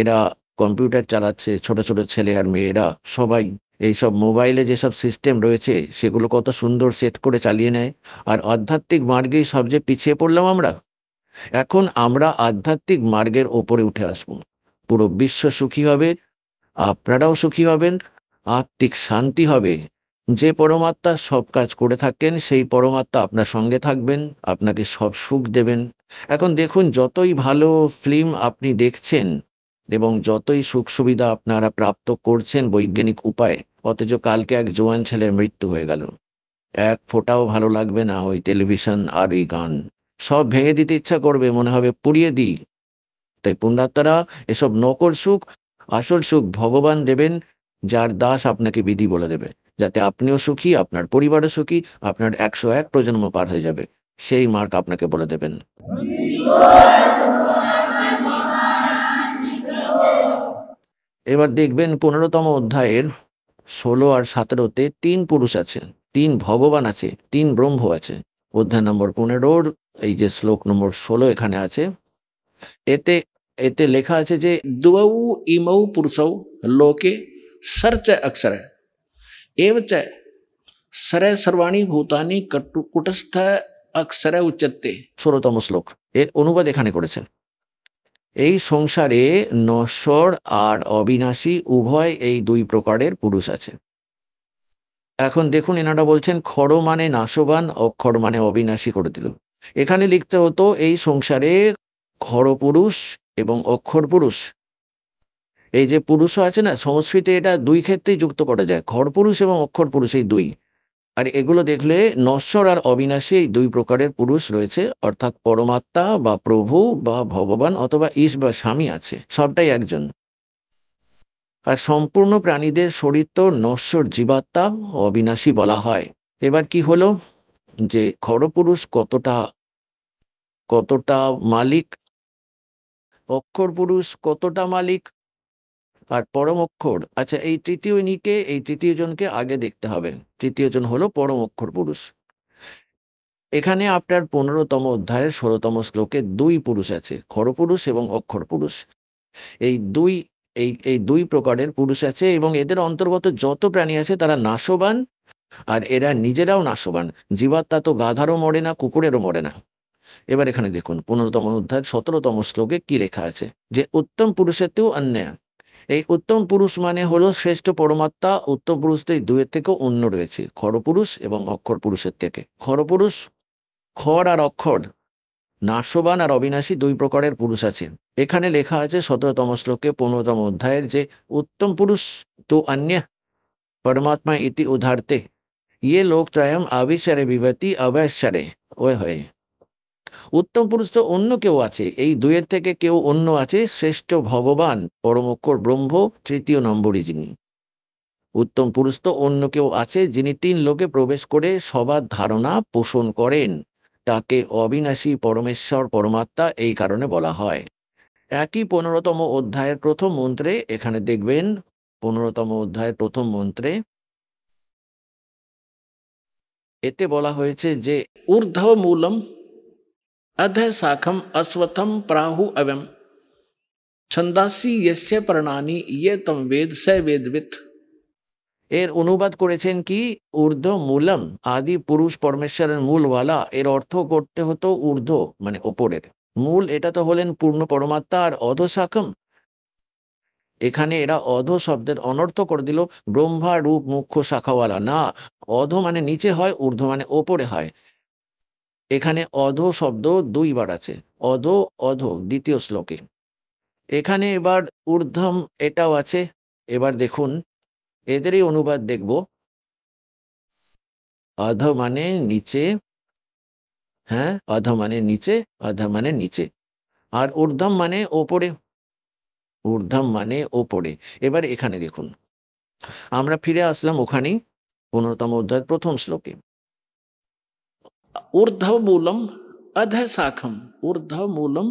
এরা কম্পিউটার চালাচ্ছে, ছোট ছোট ছেলে আর মেয়েরা সবাই এইসব মোবাইলে যেসব সিস্টেম রয়েছে সেগুলো কত সুন্দর সেট করে চালিয়ে নেয়। আর আধ্যাত্মিক মার্গেই সবচেয়ে পিছিয়ে পড়লাম আমরা। এখন আমরা আধ্যাত্মিক মার্গের ওপরে উঠে আসব, পুরো বিশ্ব সুখী হবে, আপনারাও সুখী হবেন, আত্মিক শান্তি হবে। যে পরমাত্মা সব কাজ করে থাকেন সেই পরমাত্মা আপনার সঙ্গে থাকবেন, আপনাকে সব সুখ দেবেন। এখন দেখুন, যতই ভালো ফিল্ম আপনি দেখছেন এবং যতই সুখ সুবিধা আপনারা প্রাপ্ত করছেন বৈজ্ঞানিক উপায়ে, অথচ কালকে এক জোয়ান ছেলের মৃত্যু হয়ে গেল। এক ফোঁটাও ভালো লাগবে না, ওই টেলিভিশন আর এই গান সব ভেঙে দিতে ইচ্ছা করবে, মনে হবে পুড়িয়ে দিই। তাই পুণ্যাত্মারা, এসব নকল সুখ, আসল সুখ ভগবান দেবেন, যার দাস আপনাকে বিধি বলে দেবে, যাতে আপনিও সুখী, আপনার পরিবারও সুখী, আপনার 101 প্রজন্ম পার হয়ে যাবে, সেই মার্গ আপনাকে বলে দেবেন। এবার দেখবেন 15তম অধ্যায়ের 16 আর 17-তে 3 পুরুষ আছে, 3 ভগবান আছে, 3 ব্রহ্ম আছে। অধ্যায় নম্বর 15 এই যে শ্লোক নম্বর 16 এখানে আছে, এতে এতে লেখা আছে যে দ্বৌ ইমৌ পুরুষৌ লোকে सर्च अक्षर एवं च सरय सर्वाणी भूतानि कुटस्थ अक्षर उच्चते। 16তম শ্লোক এর অনুবাদ এখানে করেছেন। এই সংসারে নশ্বর আর অবিনাশী উভয়, এই 2 প্রকারের পুরুষ আছে। এখন দেখুন, এনারা বলছেন খড় মানে নাশবান, অক্ষর মানে অবিনাশী করে দিল। এখানে লিখতে হতো এই সংসারে খড় পুরুষ এবং অক্ষর পুরুষ। এই যে পুরুষও আছে না, সংস্কৃতে এটা 2 ক্ষেত্রেই যুক্ত করা যায়, খড় পুরুষ এবং অক্ষর পুরুষ, এই 2। আর এগুলো দেখলে নশ্বর আর অবিনাশী এই 2 প্রকারের পুরুষ রয়েছে, অর্থাৎ পরমাত্মা বা প্রভু বা ভগবান অথবা ঈশ বা স্বামী আছে, সবটাই একজন। আর সম্পূর্ণ প্রাণীদের শরীর তো নশ্বর জীবাত্মা, অবিনাশী বলা হয়। এবার কি হলো যে খড়পুরুষ কতটা মালিক, অক্ষর পুরুষ কতটা মালিক, আর পরম অক্ষর। আচ্ছা, এই তৃতীয় জনকে আগে দেখতে হবে। তৃতীয় জন হলো পরম অক্ষর পুরুষ। এখানে আপনার 15তম অধ্যায়ের 16তম শ্লোকে দুই পুরুষ আছে, খরপুরুষ এবং অক্ষর পুরুষ। এই দুই এই দুই প্রকারের পুরুষ আছে এবং এদের অন্তর্গত যত প্রাণী আছে তারা নাশবান, আর এরা নিজেরাও নাশবান। জীবাত্মা তো গাধারও মরে না, কুকুরেরও মরে না। এবার এখানে দেখুন 15তম অধ্যায়ের 17তম শ্লোকে কি লেখা আছে, যে উত্তম পুরুষেতেও অন্যায়। এই উত্তম পুরুষ মানে হলো শ্রেষ্ঠ পরমাত্মা। উত্তম পুরুষ তো এই দুয়ের থেকেও অন্য রয়েছে, খরপুরুষ এবং অক্ষর পুরুষের থেকে। খরপুরুষ, খর আর অক্ষর, নাশবান আর অবিনাশী, দুই প্রকারের পুরুষ আছে। এখানে লেখা আছে 17তম শ্লোকে 15তম অধ্যায়ের, যে উত্তম পুরুষ তো অন্য परमात्मा इति उदाहरते ये लोक त्रयम আবিশ্বরে বিভতি অবৈশ্বরে। ওই হয়, উত্তম পুরুষ তো অন্য কেউ আছে, এই দুয়ের থেকে কেউ অন্য আছে, শ্রেষ্ঠ ভগবান পরমক্ষর ব্রহ্ম তৃতীয় নম্বরই যিনি। উত্তম পুরুষ তো অন্য কেউ আছে যিনি 3 লোকে প্রবেশ করে সবার ধারণা পোষণ করেন, তাকে অবিনাশী পরমেশ্বর পরমাত্মা এই কারণে বলা হয়। একই 15তম অধ্যায়ের প্রথম মন্ত্রে এখানে দেখবেন, 15তম অধ্যায়ের প্রথম মন্ত্রে এতে বলা হয়েছে যে ঊর্ধ্ব মূলম अध शाखम अश्वत्थम प्राहु अवम छंदासी यस्य प्रणानी ये तम वेद स वेदवित। এর অনুবাদ করেছেন কি, ঊর্ধ্ব মূলম, আদি পুরুষ পরমেশ্বরের মূলওয়ালা। এর অর্থ করতে হতো ঊর্ধ্ব মানে ওপরের, মূল এটা তো হলেন পূর্ণ পরমাত্মা, আর অধ শাখম এখানে এরা অধ শব্দের অনর্থ করে দিল ব্রহ্মা রূপ মুখ্য শাখাওয়ালা। না, অধ মানে নিচে হয়, ঊর্ধ্ব মানে ওপরে হয়। এখানে অধ শব্দ দুইবার আছে, অধ অধ দ্বিতীয় শ্লোকে। এখানে এবার ঊর্ধ্বম এটাও আছে। এবার দেখুন এদেরই অনুবাদ দেখব। অধ মানে নিচে, হ্যাঁ, অধ মানে নিচে, অধ মানে নিচে। আর ঊর্ধ্বম মানে ওপরে, ঊর্ধ্বম মানে ওপরে। এবার এখানে দেখুন, আমরা ফিরে আসলাম ওখানেই 15তম অধ্যায়ের প্রথম শ্লোকে। ऊर्ध्व मूलम अध शाखम, ऊर्ध्व मूलम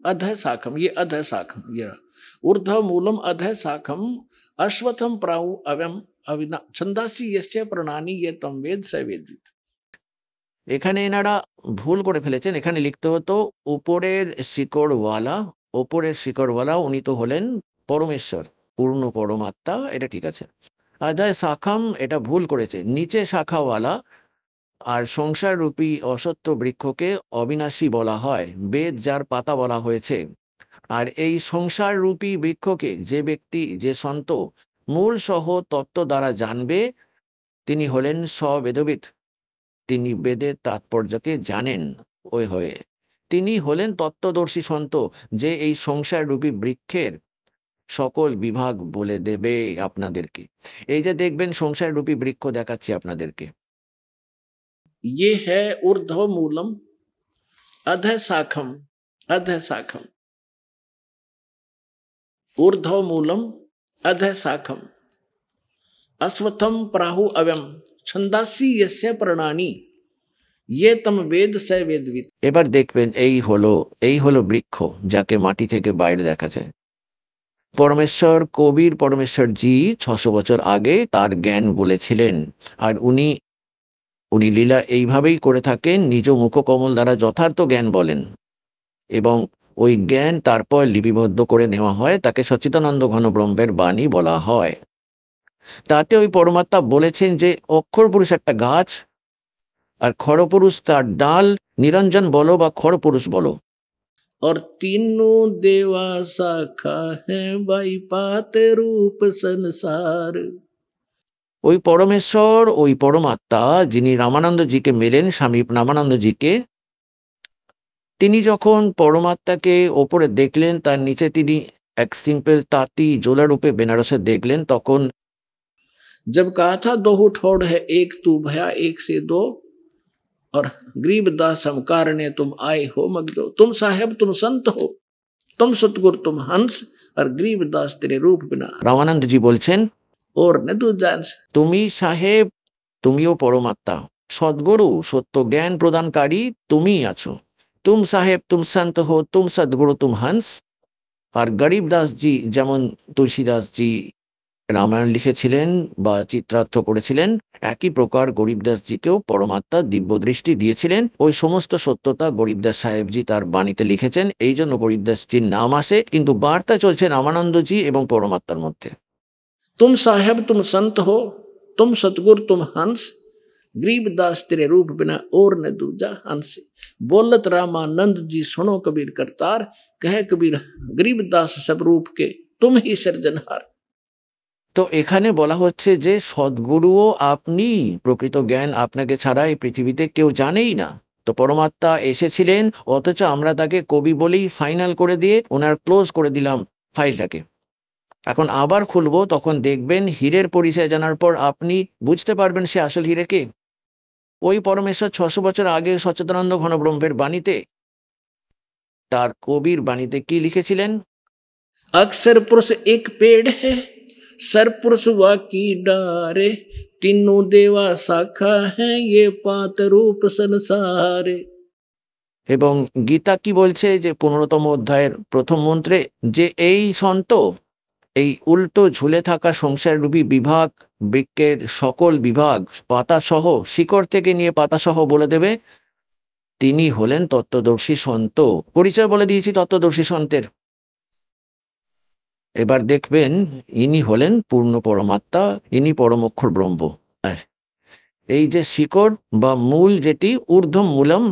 अध शाखम, ये अध शाखम, ये ऊर्ध्व मूलम अध शाखम अश्वत्थम प्राहु अवम अविना छंदासी यस्य प्रणानी ये तम वेद स वेदवित। এখানে এনারা ভুল করে ফেলেছেন, এখানে লিখতে হতো উপরের শিকড়ওয়ালা, ওপরের শিকড়ওয়ালা উনি তো হলেন পরমেশ্বর পূর্ণ পরমাত্মা, এটা ঠিক আছে। আদায় শাখাম এটা ভুল করেছে, নিচে শাখাওয়ালা। আর সংসার রূপী অসত্য বৃক্ষকে অবিনাশী বলা হয়, বেদ যার পাতা বলা হয়েছে। আর এই সংসার রূপী বৃক্ষকে যে ব্যক্তি, যে সন্ত মূল সহ তত্ত্ব দ্বারা জানবে তিনি হলেন স্ববেদবিদ, তিনি বেদের তাৎপর্যকে জানেন। ওই হয়ে তিনি হলেন তত্ত্বদর্শী সন্ত, যে এই সংসার রূপী বৃক্ষের সকল বিভাগ বলে দেবে আপনাদেরকে। এই যে দেখবেন সংসার রূপী বৃক্ষ দেখাচ্ছি আপনাদেরকে, ये है ऊर्ध्व मूलम अध शाखम, अध शाखम, ऊर्ध्व मूलम अध शाखम अश्वत्थम प्राहु अवम छंदासी यस्य प्रणानी ये तम वेद स वेदवित। এবার দেখবেন এই হলো বৃক্ষ যাকে মাটি থেকে বাইরে দেখা যায়। পরমেশ্বর কবির পরমেশ্বর জি 600 বছর আগে তার জ্ঞান বলেছিলেন, আর উনি লীলা এইভাবেই করে থাকেন, নিজ মুখকমল দ্বারা যথার্থ জ্ঞান বলেন এবং ওই জ্ঞান তারপর লিপিবদ্ধ করে নেওয়া হয়, তাকে সচ্চিদানন্দ ঘন ব্রহ্মের বাণী বলা হয়। তাতে ওই পরমাত্মা বলেছেন যে অক্ষর পুরুষ একটা গাছ, আর খরপুরুষ তার ডাল, নিরঞ্জন বলো বা খরপুরুষ বলো। और तीनों देवा शाखा है बाई पाते रूप संसार। ওই পরমেশ্বর, ওই পরমাত্মা যিনি রামানন্দজিকে মেলেন, স্বামী রামানন্দজিকে, তিনি যখন পরমাত্মাকে ওপরে দেখলেন, তার নিচে তিনি এক সিম্পল তাঁতি জোলা রূপে বেনারসে দেখলেন, তখন जब कहा था दो ठोड़ है एक तू भया एक से दो और गरीबदास हम कारणे तुम आए हो मगदो, तुम साहेब तुम संत हो, तुम सतगुरु तुम हंस और गरीबदास तेरे रूप बिना। রামানন্দ জি বলছেন, ওর ने तू जान, তুমি সাহেব, তুমিও পরমাত্মা, সদ্গুরু সত্য জ্ঞান প্রদানকারী তুমি আছো। তুম সাহেব তুম সন্ত হো, তুম সদ্গুরু তুম হংস, আর গরিব দাসজি যেমন তুলসীদাসজি রামায়ণ লিখেছিলেন বা চিত্রার্থ করেছিলেন, একই প্রকার গরিবদাসজিকেও পরমাত্মা দিব্য দৃষ্টি দিয়েছিলেন। ওই সমস্ত সত্যতা গরিবদাস সাহেবজি তার বাণীতে লিখেছেন, এই জন্য গরিবদাসজির নাম আসে, কিন্তু বার্তা চলছে রামানন্দজি এবং পরমাত্মার মধ্যে। तुम साहेब तुम संत हो, तुम सतगुर तुम हंस, गरीबदास तेरे रूप बिना और न दूजा हंस। बोलत रामानंद जी सुनो कबीर करतार, कहे कबीर गरीबदास सब रूप के तुम ही सृजनहार। তো এখানে বলা হচ্ছে যে সদ্গুরুও আপনি, প্রকৃত জ্ঞান আপনাকে ছাড়া এই পৃথিবীতে কেউ জানেই না। তো পরমাত্মা এসেছিলেন, অথচ আমরা তাকে কবি বলেই ফাইনাল করে দিয়ে ওনার ক্লোজ করে দিলাম ফাইলটাকে। এখন আবার খুলবো, তখন দেখবেন হীরের পরিচয় জানার পর আপনি বুঝতে পারবেন সে আসল হীরে কে। ওই পরমেশ্বর 600 বছর আগে সচ্চিদানন্দ ঘন ব্রহ্মের বাণীতে, তার কবির বাণীতে কি লিখেছিলেন? अक्षर पुरुष एक पेड़ है, सर पुरुष वा की डारे, तीनों देवा शाखा है ये पात रूप संसारे। এবং গীতা কি বলছে যে 15তম অধ্যায়ের প্রথম মন্ত্রে, যে এই সন্ত এই উল্টো ঝুলে থাকা সংসাররূপী বিভাগ, বৃক্ষের সকল বিভাগ পাতাসহ, শিকড় থেকে নিয়ে পাতাসহ বলে দেবে, তিনি হলেন তত্ত্বদর্শী সন্ত। পরিচয় বলে দিয়েছি তত্ত্বদর্শী সন্তের। এবার দেখবেন ইনি হলেন পূর্ণ পরমাত্মা, ইনি পরম অক্ষর ব্রহ্ম। এই যে শিকড় বা মূল, যেটি ঊর্ধ্ব মূলম,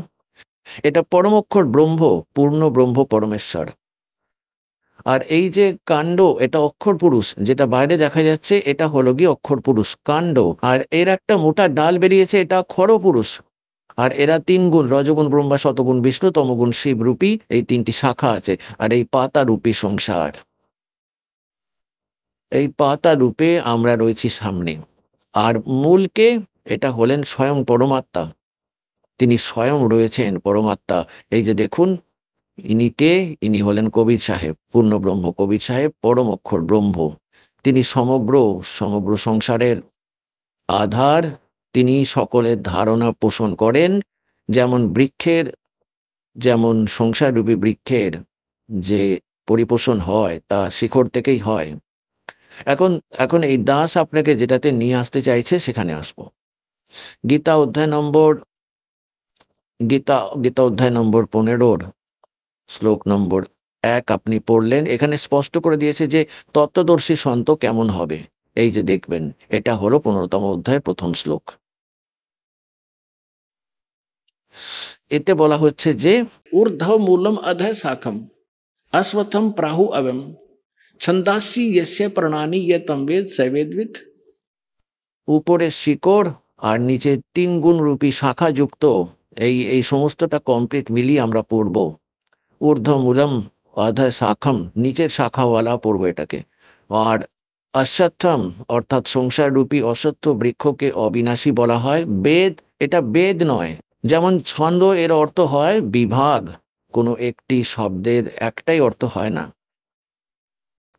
এটা পরম অক্ষর ব্রহ্ম, পূর্ণ ব্রহ্ম পরমেশ্বর। আর এই যে কাণ্ড, এটা অক্ষর পুরুষ, যেটা বাইরে দেখা যাচ্ছে এটা হলো গিয়ে অক্ষর পুরুষ কাণ্ড। আর এর একটা মোটা ডাল বেরিয়েছে, এটা খড় পুরুষ। আর এরা 3 গুণ, রজগুণ ব্রহ্মা, শতগুণ বিষ্ণু, তমগুণ শিব রূপী, এই 3টি শাখা আছে। আর এই পাতা রূপী সংসার, এই পাতা রূপে আমরা রয়েছি সামনে। আর মূলকে, এটা হলেন স্বয়ং পরমাত্মা, তিনি স্বয়ং রয়েছেন পরমাত্মা। এই যে দেখুন ইনি কে, ইনি হলেন কবির সাহেব, পূর্ণ ব্রহ্ম কবির সাহেব, পরম অক্ষর ব্রহ্ম। তিনি সমগ্র সমগ্র সংসারের আধার, তিনি সকলের ধারণা পোষণ করেন। যেমন বৃক্ষের, যেমন সংসাররূপী বৃক্ষের যে পরিপোষণ হয় তা শিকড় থেকেই হয়। এখন এখন এই দাস আপনাকে যেটাতে নিয়ে আসতে চাইছে সেখানে আসবো। গীতা অধ্যায় নম্বর, গীতা অধ্যায় নম্বর 15 শ্লোক নম্বর 1 আপনি পড়লেন। এখানে স্পষ্ট করে দিয়েছে যে তত্ত্বদর্শী সন্ত কেমন হবে। এই যে দেখবেন, এটা হলো 15তম অধ্যায়ের প্রথম শ্লোক। এতে বলা হচ্ছে যে ऊर्ध्व मूलम अधः शाखम, अश्वत्थम प्राहु अवम, छंदासी यस्य प्रणानी ये तम वेद सवेदविद। উপরে শিকড় আর নিচে 3 গুণ রূপী শাখা যুক্ত, এই সমস্তটা কমপ্লিট মিলিয়ে আমরা পড়ব। ঊর্ধ্ব মূলম অধঃ শাখম, নিচের শাখাওয়ালা পড়ব এটাকে। আর অশ্বত্থম অর্থাৎ সংসার রূপী অশ্বত্থ বৃক্ষকে অবিনাশী বলা হয়। বেদ, এটা বেদ নয়। যেমন ছন্দ, এর অর্থ হয় বিভাগ, কোনো একটি শব্দের একটাই অর্থ হয় না।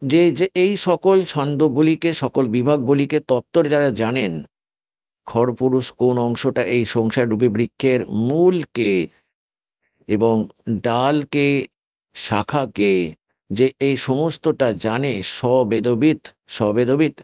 যে যে এই সকল ছন্দগুলিকে, সকল বিভাগগুলিকে তত্ত্বর যারা জানেন, খড়পুরুষ কোন অংশটা এই সংসাররূপী বৃক্ষের মূলকে এবং ডালকে, শাখাকে, যে এই সমস্তটা জানে সবেদবিদ,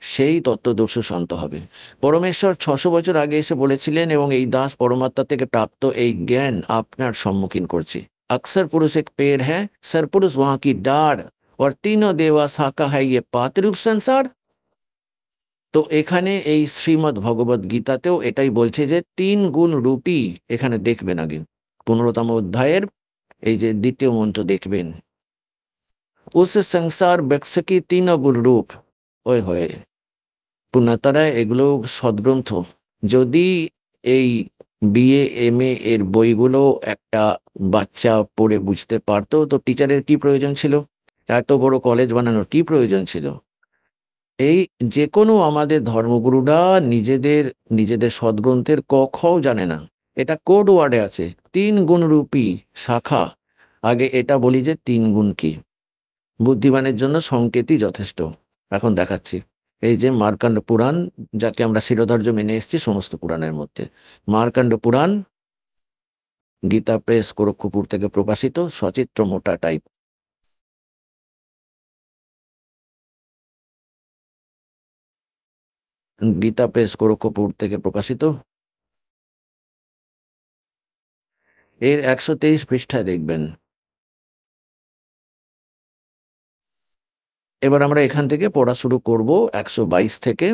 সেই তত্ত্বদর্শী সন্ত হবে। পরমেশ্বর 600 বছর আগে এসে বলেছিলেন, এবং এই দাস পরমাত্মা থেকে প্রাপ্ত এই জ্ঞান আপনার সম্মুখীন করছে। अक्सर पुरुष एक पेड़ है, सरपुरुष वहां की डार, और तीनों देवा शाखा है ये पातरूप संसार। তো এখানে এই শ্রীমদ্ ভগবদ গীতাতেও এটাই বলছে যে 3 গুণ রূপী। এখানে দেখবেন আগে 15তম অধ্যায়ের এই যে দ্বিতীয় মন্ত্র দেখবেন, উস সংসার বৃক্ষ কি 3 গুণ রূপ। ওই হয়ে পুণ্যতারা, এগুলো সদ্গ্রন্থ। যদি এই বিএ এমএ এর বইগুলো একটা বাচ্চা পড়ে বুঝতে পারতো, তো টিচারের কি প্রয়োজন ছিল? এত বড় কলেজ বানানোর কি প্রয়োজন ছিল? এই যে কোনো আমাদের ধর্মগুরুরা নিজেদের সদ্গ্রন্থের ক খও জানে না। এটা কোড ওয়ার্ডে আছে, 3 গুণ রূপী শাখা। আগে এটা বলি যে 3 গুণ কি। বুদ্ধিমানের জন্য সংকেতই যথেষ্ট। এখন দেখাচ্ছি। এই যে মার্কাণ্ড পুরাণ, যাকে আমরা শিরোধার্য মেনে এসেছি সমস্ত পুরাণের মধ্যে। মার্কাণ্ড পুরাণ, গীতা প্রেস, গোরক্ষপুর থেকে প্রকাশিত, সচিত্র মোটা টাইপ। গীতা প্রেস গোরক্ষপুর থেকে প্রকাশিত। এর 123 পৃষ্ঠায় দেখবেন। এবার আমরা এখান থেকে পড়া শুরু করব 122 থেকে।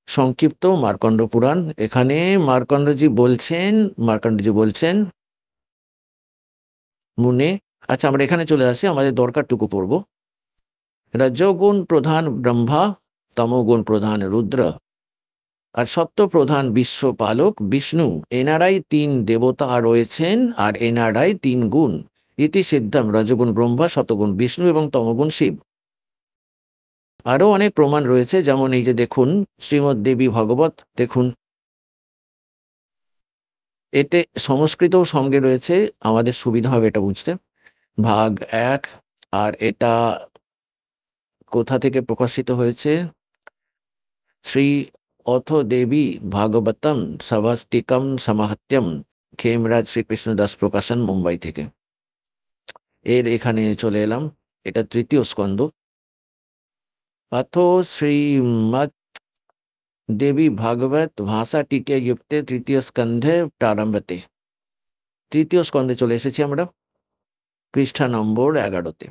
সংক্ষিপ্ত মার্কণ্ড পুরাণ। এখানে মার্কণ্ডজি বলছেন মুনে, আচ্ছা আমরা এখানে চলে আসি, আমাদের দরকারটুকু পড়ব। রজোগুণ প্রধান ব্রহ্মা, তমোগুণ প্রধান রুদ্র, আর সত্য প্রধান বিশ্বপালক বিষ্ণু, এনারাই 3 দেবতা রয়েছেন, আর এনারাই 3 গুণ। ইতি সিদ্ধম রজগুণ ব্রহ্মা, শতগুণ বিষ্ণু এবং তমগুণ শিব। আরও অনেক প্রমাণ রয়েছে, যেমন এই যে দেখুন শ্রীমদ্ দেবী ভাগবত দেখুন, এতে সংস্কৃতও সঙ্গে রয়েছে, আমাদের সুবিধা হবে এটা বুঝতে। ভাগ 1। আর এটা কোথা থেকে প্রকাশিত হয়েছে? শ্রী অথ দেবী ভাগবতম সভাষ্টিকম সমাহাত্যম, খেমরাজ শ্রীকৃষ্ণদাস প্রকাশন, মুম্বাই থেকে। এর এখানে চলে এলাম, এটা 3য় স্কন্ধ। अथ श्रीमद् देवी भागवत भाषा टीके युक्ते 3য় স্কন্ধে প্রারম্ভতে। 3য় স্কন্ধে চলে এসেছি আমরা, পৃষ্ঠা নম্বর 11-তে,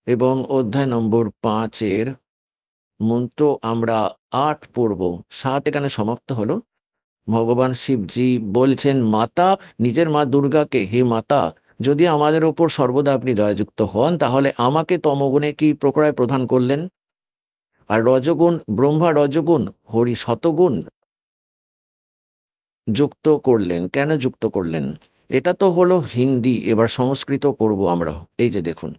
এবং অধ্যায় নম্বর 5-এর মন্ত্র আমরা 8 পড়ব। 7 এখানে সমাপ্ত হলো। ভগবান শিবজি বলছেন মাতা, নিজের মা দুর্গাকে, হে মাতা, যদি আমাদের ওপর সর্বদা আপনি দয়াযুক্ত হন, তাহলে আমাকে তমগুণে কি প্রকারে প্রদান করলেন? আর রজগুণ ব্রহ্মা রজগুণ, হরি শতগুণ যুক্ত করলেন। কেন যুক্ত করলেন? এটা তো হলো হিন্দি, এবার সংস্কৃত পড়ব আমরা। এই যে দেখুন,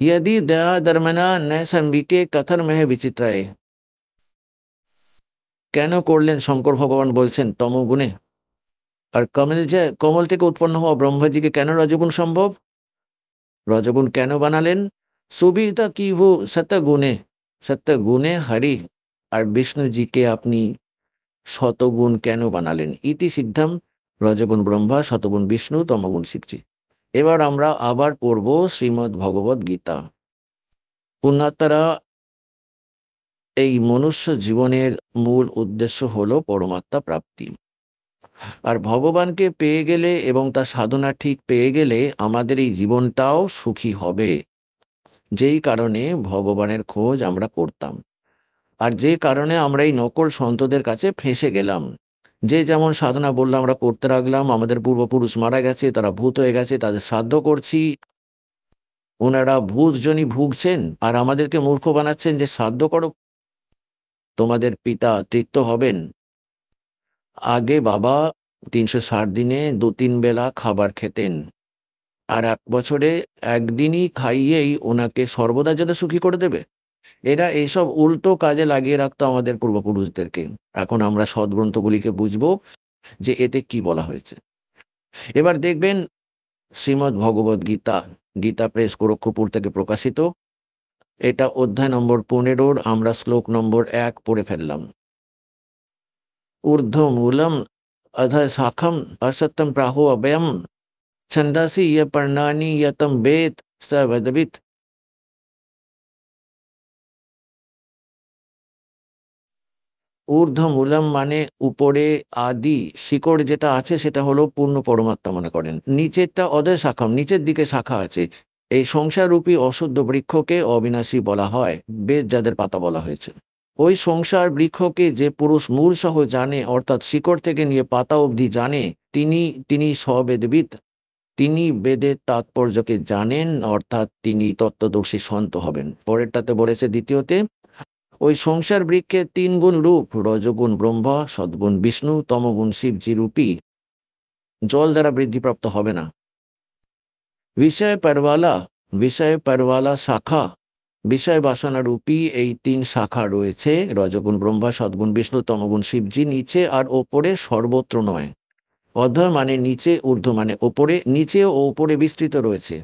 यदि दया धर्मना न संबिके कथन में विचित्राय। কেন করলেন? শঙ্কর ভগবান বলছেন তমগুণে। আর কমল থেকে উৎপন্ন হওয়া ব্রহ্মাজিকে কেন রজগুণ সম্ভব? রজগুণ কেন বানালেন? সুবিধা কি হো সত্যগুণে হরি, আর বিষ্ণুজিকে আপনি শতগুণ কেন বানালেন? ইতি সিদ্ধম রজগুণ ব্রহ্মা, শতগুণ বিষ্ণু, তমগুণ শিবজি। এবার আমরা আবার পড়ব শ্রীমদ্ ভগবদ গীতা। পুণ্যাত্মারা, এই মনুষ্য জীবনের মূল উদ্দেশ্য হলো পরমাত্মা প্রাপ্তি। আর ভগবানকে পেয়ে গেলে এবং তার সাধনা ঠিক পেয়ে গেলে আমাদের এই জীবনটাও সুখী হবে। যেই কারণে ভগবানের খোঁজ আমরা করতাম, আর যে কারণে আমরা এই নকল সন্তদের কাছে ফেঁসে গেলাম। যে যেমন সাধনা বললো আমরা করতে রাখলাম, আমাদের পূর্বপুরুষ মারা গেছে, তারা ভূত হয়ে গেছে, তাদের শ্রাদ্ধ করছি, ওনারা ভূতজনই ভুগছেন, আর আমাদেরকে মূর্খ বানাচ্ছেন যে শ্রাদ্ধ করো, তোমাদের পিতা তৃপ্ত হবেন। আগে বাবা 360 দিনে 2-3 বেলা খাবার খেতেন, আর 1 বছরে একদিনই খাইয়েই ওনাকে সর্বদা যেন সুখী করে দেবে। এরা এইসব উল্টো কাজে লাগিয়ে রাখতো আমাদের পূর্বপুরুষদেরকে। এখন আমরা সদ্গ্রন্থগুলিকে বুঝবো যে এতে কি বলা হয়েছে। এবার দেখবেন শ্রীমদ্ ভগবদ গীতা, গীতা প্রেস গোরক্ষপুর থেকে প্রকাশিত। এটা অধ্যায় নম্বর 15, আমরা শ্লোক নম্বর 1 পড়ে ফেললাম। ঊর্ধ্বমূলম अधः शाखम असत्यम प्राहो अभयम छंदासी य पर्णानि यतम वेद स वेदवित्। ঊর্ধ্বমূলম মানে উপরে, আদি শিকড় যেটা আছে সেটা হলো পূর্ণ পরমাত্মা মনে করেন। নিচেরটা অধঃ শাখাম, নিচের দিকে শাখা আছে। এই সংসাররূপী অশুদ্ধ বৃক্ষকে অবিনাশী বলা হয়, বেদ যাদের পাতা বলা হয়েছে। ওই সংসার বৃক্ষকে যে পুরুষ মূল সহ জানে, অর্থাৎ শিকড় থেকে নিয়ে পাতা অবধি জানে, তিনি সবেদবিদ। তিনি বেদের তাৎপর্যকে জানেন, অর্থাৎ তিনি তত্ত্বদর্শী সন্ত হবেন। পরেরটাতে বলেছে দ্বিতীয়তে, ওই সংসার বৃক্ষের 3 গুণ রূপ, রজগুণ ব্রহ্মা, সদ্গুণ বিষ্ণু, তমগুণ শিবজি রূপী, জল দ্বারা বৃদ্ধিপ্রাপ্ত হবে না। বিষয় পরওয়ালা শাখা, বিষয় বাসনা রূপী এই 3 শাখা রয়েছে, রজগুণ ব্রহ্মা, সদ্গুণ বিষ্ণু, তমগুণ শিবজি, নিচে আর ওপরে, সর্বত্র নয়। অধ মানে নিচে, ঊর্ধ্ব মানে ওপরে, নিচে ও ওপরে বিস্তৃত রয়েছে।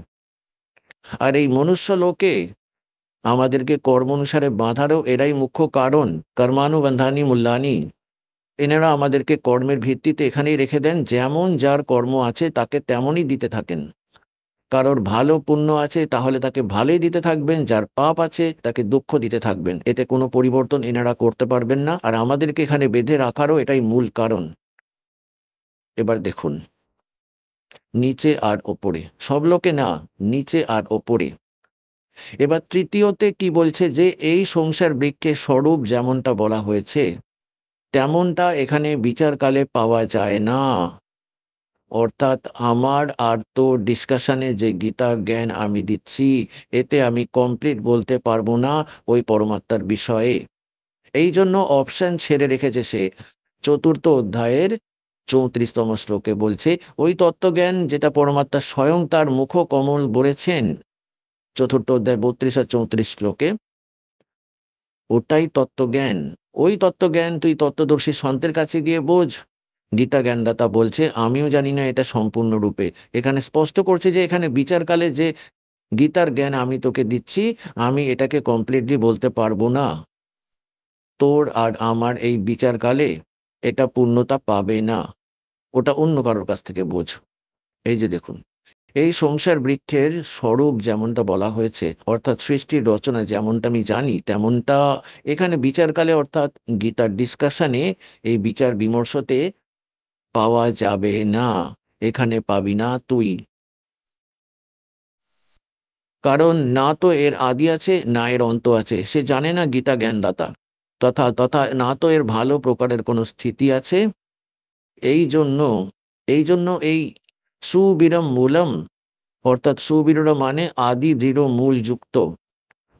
আর এই মনুষ্য লোকে আমাদেরকে কর্ম অনুসারে বাঁধারও এরাই মুখ্য কারণ। কর্মানুবন্ধানি মূল্যানি, এনারা আমাদেরকে কর্মের ভিত্তিতে এখানেই রেখে দেন। যেমন যার কর্ম আছে তাকে তেমনই দিতে থাকেন। কারোর ভালো পুণ্য আছে তাহলে তাকে ভালোই দিতে থাকবেন, যার পাপ আছে তাকে দুঃখ দিতে থাকবেন। এতে কোনো পরিবর্তন এনারা করতে পারবেন না, আর আমাদেরকে এখানে বেঁধে রাখারও এটাই মূল কারণ। এবার দেখুন, নিচে আর ওপরে, সব লোকে না, নিচে আর ওপরে। এবার তৃতীয়তে কি বলছে, যে এই সংসার বৃক্ষের স্বরূপ যেমনটা বলা হয়েছে তেমনটা এখানে বিচারকালে পাওয়া যায় না। অর্থাৎ আমার আর তো ডিসকাশনে যে গীতার জ্ঞান আমি দিচ্ছি, এতে আমি কমপ্লিট বলতে পারবো না ওই পরমাত্মার বিষয়ে। এই জন্য অপশন ছেড়ে রেখেছে সে। চতুর্থ অধ্যায়ের 34তম শ্লোকে বলছে ওই তত্ত্বজ্ঞান যেটা পরমাত্মা স্বয়ং তার মুখ কমল বলেছেন, চতুর্থ অধ্যায় 32 আর 34 শ্লোকে, ওটাই তত্ত্বজ্ঞান। ওই তত্ত্বজ্ঞান তুই তত্ত্বদর্শী সন্তের কাছে গিয়ে বোঝ। গীতা জ্ঞানদাতা বলছে আমিও জানি না এটা সম্পূর্ণরূপে। এখানে স্পষ্ট করছে যে এখানে বিচারকালে যে গীতার জ্ঞান আমি তোকে দিচ্ছি, আমি এটাকে কমপ্লিটলি বলতে পারবো না। তোর আর আমার এই বিচারকালে এটা পূর্ণতা পাবে না, ওটা অন্য কারোর কাছ থেকে বোঝ। এই যে দেখুন, এই সংসার বৃক্ষের স্বরূপ যেমনটা বলা হয়েছে, অর্থাৎ সৃষ্টির রচনা যেমনটা আমি জানি তেমনটা এখানে বিচারকালে অর্থাৎ গীতার ডিসকাশনে, এই বিচার বিমর্শতে পাওয়া যাবে না। এখানে পাবি না তুই, কারণ না তো এর আদি আছে না এর অন্ত আছে। সে জানে না গীতা জ্ঞানদাতা, তথা তথা না তো এর ভালো প্রকারের কোনো স্থিতি আছে। এই জন্য এই সুবিরম মূলম, অর্থাৎ সুবিরম মানে আদি দৃঢ় মূল যুক্ত,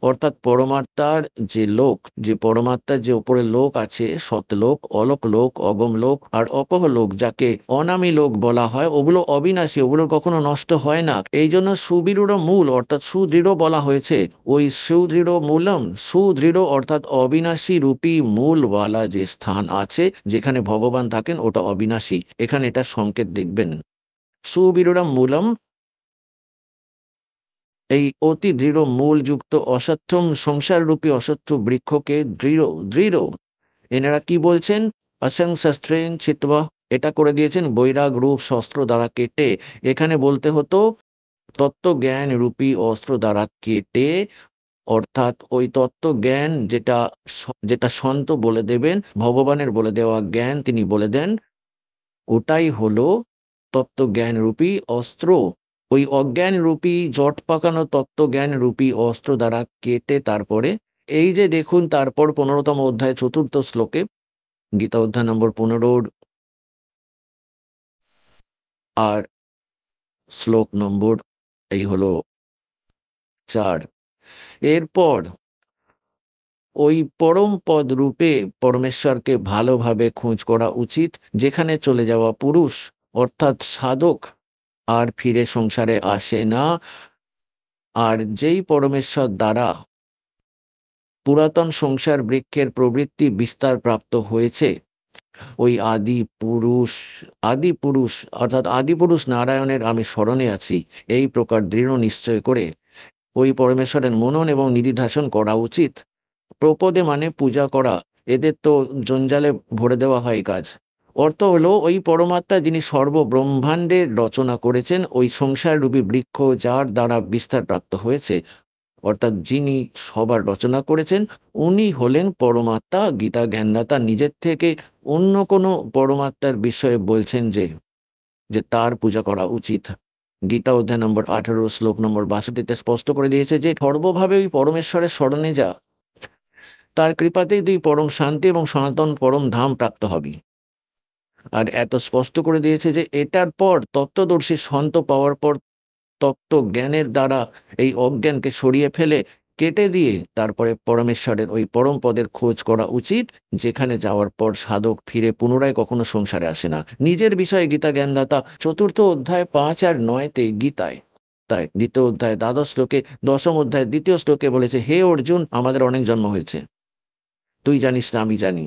অর্থাৎ পরমাত্মার যে লোক, যে পরমাত্মার যে উপরে লোক আছে, সতলোক, অলোক লোক, অগম লোক আর অকহ লোক, যাকে অনামী লোক বলা হয়, ওগুলো অবিনাশী, ওগুলো কখনো নষ্ট হয় না। এই জন্য সুবিরূঢ় মূল অর্থাৎ সুদৃঢ় বলা হয়েছে। ওই সুদৃঢ় মূলম, সুদৃঢ় অর্থাৎ অবিনাশী রূপী মূলওয়ালা যে স্থান আছে যেখানে ভগবান থাকেন, ওটা অবিনাশী। এখানে এটা সংকেত দেখবেন, সুবিরূঢ় মূলম, এই অতি দৃঢ় মূলযুক্ত অসত্যম সংসাররূপী অসত্য বৃক্ষকে দৃঢ় এনারা কি বলছেন, অসংশস্ত্রেন ছিত্বা, এটা করে দিয়েছেন বৈরাগ রূপ শস্ত্র দ্বারা কেটে। এখানে বলতে হতো তত্ত্বজ্ঞান রূপী অস্ত্র দ্বারা কেটে, অর্থাৎ ওই তত্ত্বজ্ঞান যেটা সন্ত বলে দেবেন, ভগবানের বলে দেওয়া জ্ঞান তিনি বলে দেন, ওটাই হলো তত্ত্বজ্ঞান রূপী অস্ত্র। ওই অজ্ঞান রূপী জট পাকানো তত্ত্বজ্ঞান রূপী অস্ত্র দ্বারা কেটে তারপরে এই যে দেখুন, তারপর 15তম অধ্যায় 4র্থ শ্লোকে, গীতা অধ্যায় নম্বর 15 আর শ্লোক নম্বর এই হলো 4। এরপর ওই পরম পদ রূপে পরমেশ্বরকে ভালোভাবে খোঁজ করা উচিত, যেখানে চলে যাওয়া পুরুষ অর্থাৎ সাধক আর ফিরে সংসারে আসে না। আর যেই পরমেশ্বর দ্বারা পুরাতন সংসার বৃক্ষের প্রবৃত্তি বিস্তার প্রাপ্ত হয়েছে, ওই আদি পুরুষ অর্থাৎ আদি পুরুষ নারায়ণের আমি স্মরণে আছি, এই প্রকার দৃঢ় নিশ্চয় করে ওই পরমেশ্বরের মনন এবং নিধিধ্যাসন করা উচিত। প্রপদে মানে পূজা করা, এদের তো জঞ্জালে ভরে দেওয়া হয় কাজ। অর্থ হলো ওই পরমাত্মা যিনি সর্বব্রহ্মাণ্ডের রচনা করেছেন, ওই সংসাররূপী বৃক্ষ যার দ্বারা বিস্তার প্রাপ্ত হয়েছে, অর্থাৎ যিনি সবার রচনা করেছেন, উনি হলেন পরমাত্মা। গীতা জ্ঞানদাতা নিজের থেকে অন্য কোনো পরমাত্মার বিষয়ে বলছেন যে তার পূজা করা উচিত। গীতা অধ্যায় নম্বর 18 শ্লোক নম্বর 62 স্পষ্ট করে দিয়েছে যে সর্বভাবে ওই পরমেশ্বরের স্মরণে যা, তার কৃপাতেই তুই পরম শান্তি এবং সনাতন পরম ধাম প্রাপ্ত হবি। আর এত স্পষ্ট করে দিয়েছে যে এটার পর তত্ত্বদর্শী সন্ত পাওয়ার পর তত্ত্ব জ্ঞানের দ্বারা এই অজ্ঞানকে সরিয়ে ফেলে কেটে দিয়ে তারপরে পরমেশ্বরের ওই পরম পদের খোঁজ করা উচিত, যেখানে যাওয়ার পর সাধক ফিরে পুনরায় কখনো সংসারে আসে না। নিজের বিষয়ে গীতা জ্ঞানদাতা 4র্থ অধ্যায় 5 আর 9 গীতায়, তাই 2য় অধ্যায় 12 শ্লোকে, 10ম অধ্যায় 2য় শ্লোকে বলেছে, হে অর্জুন, আমাদের অনেক জন্ম হয়েছে, তুই জানিস না আমি জানি।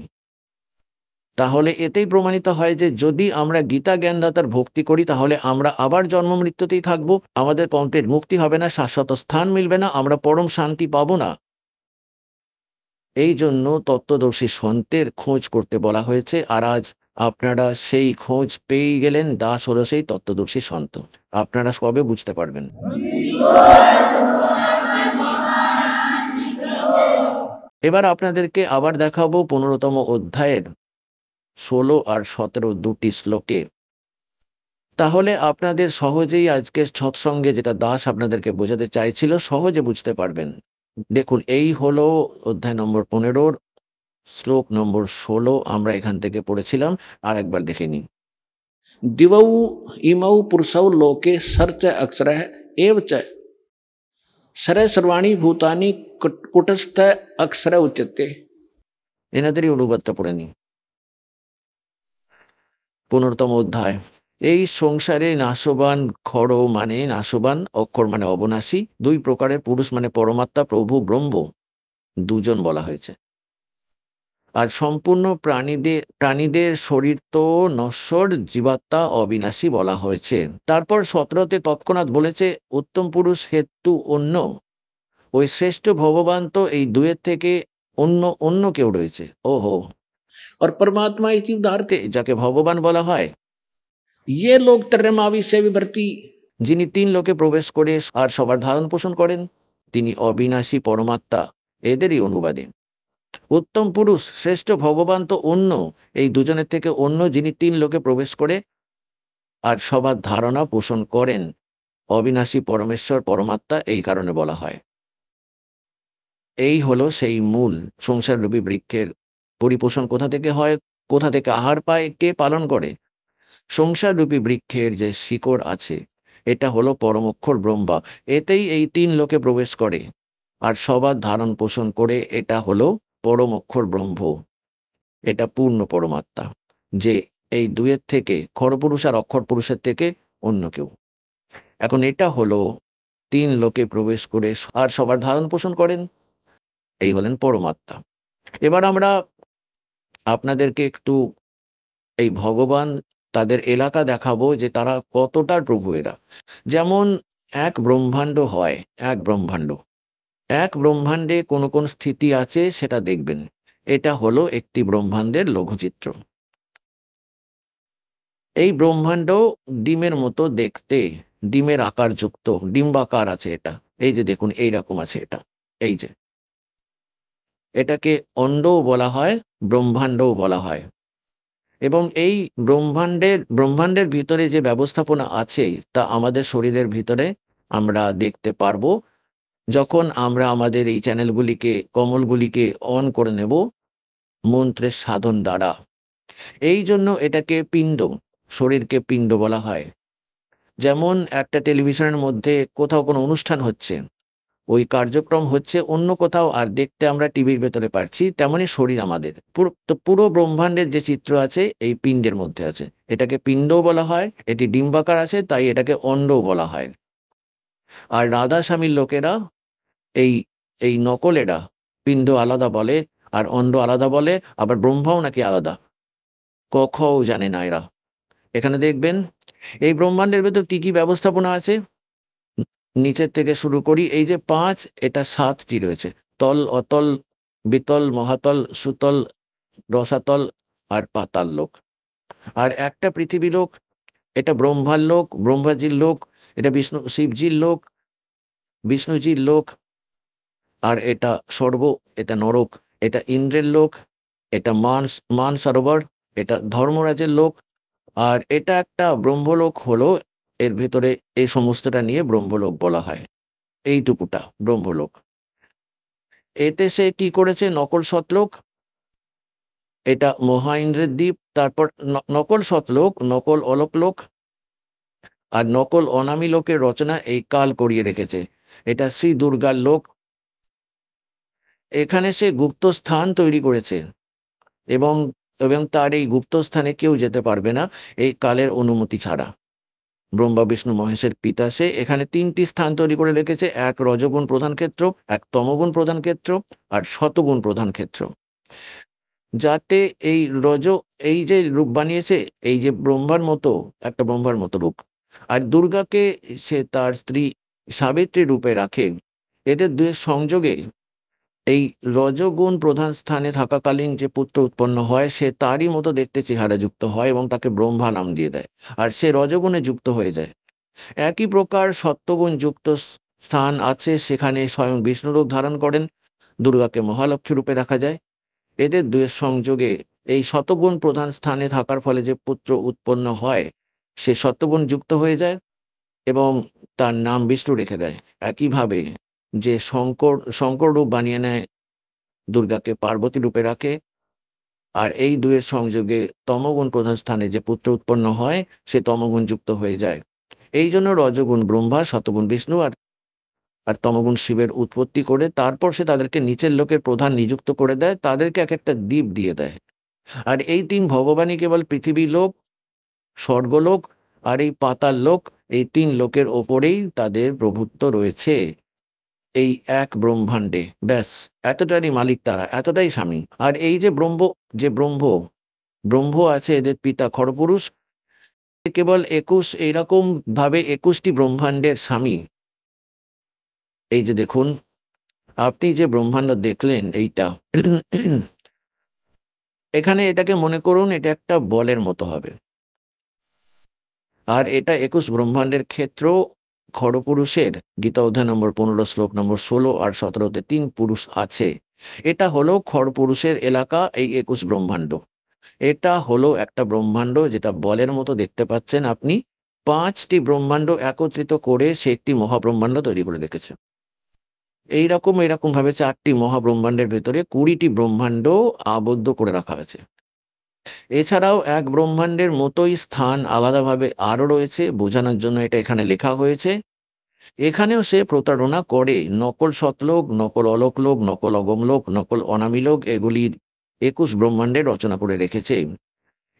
তাহলে এতেই প্রমাণিত হয় যে যদি আমরা গীতা জ্ঞানদাতার ভক্তি করি তাহলে আমরা আবার জন্ম মৃত্যুতেই থাকবো, আমাদের কমপ্লিট মুক্তি হবে না, শাশ্বত স্থান মিলবে না, আমরা পরম শান্তি পাবো না। এই জন্য তত্ত্বদর্শী সন্তের খোঁজ করতে বলা হয়েছে। আর আজ আপনারা সেই খোঁজ পেয়ে গেলেন, দাস হলো সেই তত্ত্বদর্শী সন্ত। আপনারা কবে বুঝতে পারবেন? এবার আপনাদেরকে আবার দেখাবো 15তম অধ্যায়ের 16 আর 17 দুটি শ্লোকে। তাহলে আপনাদের সহজেই আজকের সৎসঙ্গে যেটা দাস আপনাদেরকে বোঝাতে চাইছিল সহজে বুঝতে পারবেন। দেখুন, এই হলো অধ্যায় নম্বর 15 শ্লোক নম্বর 16 আমরা এখান থেকে পড়েছিলাম। আর একবার দেখে নিই। दिवौ इमौ पुरुषौ लोके सर्च अक्षरः एव च सर्व सर्वाणि भूतानि कुटस्थ अक्षर उच्यते। এনাদেরই অনুবাদটা পড়ে নিই। 15তম অধ্যায়। এই সংসারে নাশবান খড় মানে নাশবান, অক্ষর মানে অবনাশী, দুই প্রকারের পুরুষ মানে পরমাত্মা প্রভু ব্রহ্ম দুজন বলা হয়েছে। আর সম্পূর্ণ প্রাণীদের শরীর তো নশ্বর, জীবাত্মা অবিনাশী বলা হয়েছে। তারপর 17তে তৎক্ষণাৎ বলেছে উত্তম পুরুষ হেতু অন্য, ওই শ্রেষ্ঠ ভগবান তো এই দুয়ের থেকে অন্য অন্য কেউ রয়েছে। ওহো, और परमात्मा इति उदाहरते, যাকে ভগবান বলা হয়, ये लोग त्रयमावि से विभर्ति, যিনি 3 লোকে প্রবেশ করে আর সবার ধারণ পোষণ করেন, তিনি অবিনাশী পরমাত্মা, এদেরই অনুবাদে। উত্তম পুরুষ শ্রেষ্ঠ ভগবান তো অন্য, এই দুজনের থেকে অন্য, যিনি 3 লোকে প্রবেশ করে আর সবার ধারণা পোষণ করেন, অবিনাশী পরমেশ্বর পরমাত্মা, এই কারণে বলা হয়। এই হলো সেই মূল সংসাররূপী বৃক্ষের পরিপোষণ কোথা থেকে হয়, কোথা থেকে আহার পায়, কে পালন করে। সংসাররূপী বৃক্ষের যে শিকড় আছে, এটা হলো পরমক্ষর ব্রহ্মা, এতেই এই 3 লোকে প্রবেশ করে আর সবার ধারণ পোষণ করে, এটা হলো পরমক্ষর ব্রহ্ম, এটা পূর্ণ পরমাত্মা, যে এই দুয়ের থেকে, খড়পুরুষ আর অক্ষর পুরুষের থেকে অন্য কেউ। এখন এটা হলো 3 লোকে প্রবেশ করে আর সবার ধারণ পোষণ করেন, এই হলেন পরমাত্মা। এবার আমরা আপনাদেরকে একটু এই ভগবান তাদের এলাকা দেখাবো, যে তারা কতটার প্রভু এরা। যেমন এক ব্রহ্মাণ্ড হয়, এক ব্রহ্মাণ্ডে কোন কোন স্থিতি আছে সেটা দেখবেন। এটা হলো একটি ব্রহ্মাণ্ডের লঘুচিত্র। এই ব্রহ্মাণ্ড ডিমের মতো দেখতে, ডিমের আকার যুক্ত, ডিম্বাকার আছে এটা। এই যে দেখুন, এইরকম আছে এটা, এই যে, এটাকে অণ্ডও বলা হয়, ব্রহ্মাণ্ডও বলা হয়। এবং এই ব্রহ্মাণ্ডের ভিতরে যে ব্যবস্থাপনা আছে তা আমাদের শরীরের ভিতরে আমরা দেখতে পারবো যখন আমরা আমাদের এই চ্যানেলগুলিকে, কমলগুলিকে অন করে নেব মন্ত্রের সাধন দ্বারা। এই জন্য এটাকে পিণ্ড, শরীরকে পিণ্ড বলা হয়। যেমন একটা টেলিভিশনের মধ্যে কোথাও কোনো অনুষ্ঠান হচ্ছে, ওই কার্যক্রম হচ্ছে অন্য কোথাও, আর দেখতে আমরা টিভির ভেতরে পাচ্ছি, তেমনি শরীর আমাদের পুরো ব্রহ্মাণ্ডের যে চিত্র আছে এই পিণ্ডের মধ্যে আছে। এটাকে পিণ্ডও বলা হয়, এটি ডিম্বাকার আছে, তাই এটাকে অণ্ডও বলা হয়। আর রাধা স্বামীর লোকেরা, এই নকলেরা পিণ্ড আলাদা বলে আর অণ্ড আলাদা বলে, আবার ব্রহ্মাও নাকি আলাদা, কখও জানে না এরা। এখানে দেখবেন এই ব্রহ্মাণ্ডের ভেতর কি কি ব্যবস্থাপনা আছে। নিচের থেকে শুরু করি, এই যে 5, এটা 7টি রয়েছে, তল, অতল, বিতল, মহাতল, সুতল, রসাতল আর পাতাল লোক। আর একটা পৃথিবী লোক, এটা ব্রহ্মার লোক, ব্রহ্মাজির লোক, এটা শিবজির লোক, বিষ্ণুজির লোক। আর এটা স্বর্গ, এটা নরক, এটা ইন্দ্রের লোক, এটা মান সরোবর, এটা ধর্মরাজের লোক। আর এটা একটা ব্রহ্মলোক হলো, এর ভিতরে এই সমস্তটা নিয়ে ব্রহ্মলোক বলা হয়। এইটুকুটা ব্রহ্মলোক। এতে সে কি করেছে, নকল সতলোক, এটা মহা ইন্দ্রের দ্বীপ। তারপর নকল সতলোক, নকল অলোকলোক আর নকল অনামী লোকের রচনা এই কাল করিয়ে রেখেছে। এটা শ্রী দুর্গার লোক। এখানে সে গুপ্ত স্থান তৈরি করেছে এবং তার এই গুপ্ত স্থানে কেউ যেতে পারবে না এই কালের অনুমতি ছাড়া। ব্রহ্মা বিষ্ণু মহেশের পিতা সে। এখানে 3টি স্থান তৈরি করে রেখেছে, এক রজগুণ প্রধান ক্ষেত্র, এক তমগুণ প্রধান ক্ষেত্র আর শতগুণ প্রধান ক্ষেত্র। যাতে এই যে রূপ বানিয়েছে, এই যে ব্রহ্মার মতো, একটা ব্রহ্মার মতো রূপ, আর দুর্গাকে সে তার স্ত্রী সাবিত্রী রূপে রাখে। এদের দুয়ের সংযোগে এই রজগুণ প্রধান স্থানে থাকাকালীন যে পুত্র উৎপন্ন হয়, সে তারই মতো দেখতে চেহারা যুক্ত হয় এবং তাকে ব্রহ্মা নাম দিয়ে দেয়, আর সে রজগুণে যুক্ত হয়ে যায়। একই প্রকার সত্ত্বগুণ যুক্ত স্থান আছে, সেখানে স্বয়ং বিষ্ণু রূপ ধারণ করেন, দুর্গাকে মহালক্ষ্মী রূপে দেখা যায়। এদের দুয়ের সংযোগে এই শতগুণ প্রধান স্থানে থাকার ফলে যে পুত্র উৎপন্ন হয় সে সত্ত্বগুণ যুক্ত হয়ে যায় এবং তার নাম বিষ্ণু রেখে দেয়। একইভাবে যে শঙ্কর রূপ বানিয়ে নেয়, দুর্গাকে পার্বতী রূপে রাখে, আর এই দুয়ের সংযোগে তমগুণ প্রধান স্থানে যে পুত্র উৎপন্ন হয় সে তমগুণ যুক্ত হয়ে যায়। এই জন্য রজগুণ ব্রহ্মা, শতগুণ বিষ্ণু আর আর তমগুণ শিবের উৎপত্তি করে তারপর সে তাদেরকে নিচের লোকের প্রধান নিযুক্ত করে দেয়, তাদেরকে এক একটা দ্বীপ দিয়ে দেয়। আর এই তিন ভগবানই কেবল পৃথিবী লোক, স্বর্গলোক আর এই পাতাল লোক, এই তিন লোকের ওপরেই তাদের প্রভুত্ব রয়েছে এই এক ব্রহ্মাণ্ডে। ব্যাস, এতটারই মালিক তারা, এতটাই স্বামী। আর এই যে ব্রহ্ম আছে, এদের পিতা খড়পুরুষ, কেবল 21 এইরকম ভাবে 21টি ব্রহ্মাণ্ডের স্বামী। এই যে দেখুন, আপনি যে ব্রহ্মাণ্ড দেখলেন এইটা, এখানে এটাকে মনে করুন এটা একটা বলের মতো হবে। আর এটা 21 ব্রহ্মাণ্ডের ক্ষেত্র। খড়পুরুষের গীতা অধ্যায় নম্বর 15 শ্লোক নম্বর 16 আর 17-তে 3 পুরুষ আছে। এটা হলো খড়পুরুষের এলাকা, এই 21 ব্রহ্মাণ্ড। এটা হলো একটা ব্রহ্মাণ্ড যেটা বলের মতো দেখতে পাচ্ছেন আপনি। 5টি ব্রহ্মাণ্ড একত্রিত করে সে একটি মহাব্রহ্মাণ্ড তৈরি করে রেখেছে। এরকম ভাবে 4টি মহাব্রহ্মাণ্ডের ভেতরে 20টি ব্রহ্মাণ্ড আবদ্ধ করে রাখা হয়েছে। এছাড়াও এক ব্রহ্মাণ্ডের মতোই স্থান আলাদাভাবে আরও রয়েছে, বোঝানোর জন্য এটা এখানে লেখা হয়েছে। এখানেও সে প্রতারণা করে, নকল সতলোক, নকল অলোকলোক, নকল অগমলোক, নকল অনামিলোক, এগুলির 21 ব্রহ্মাণ্ডের রচনা করে রেখেছে।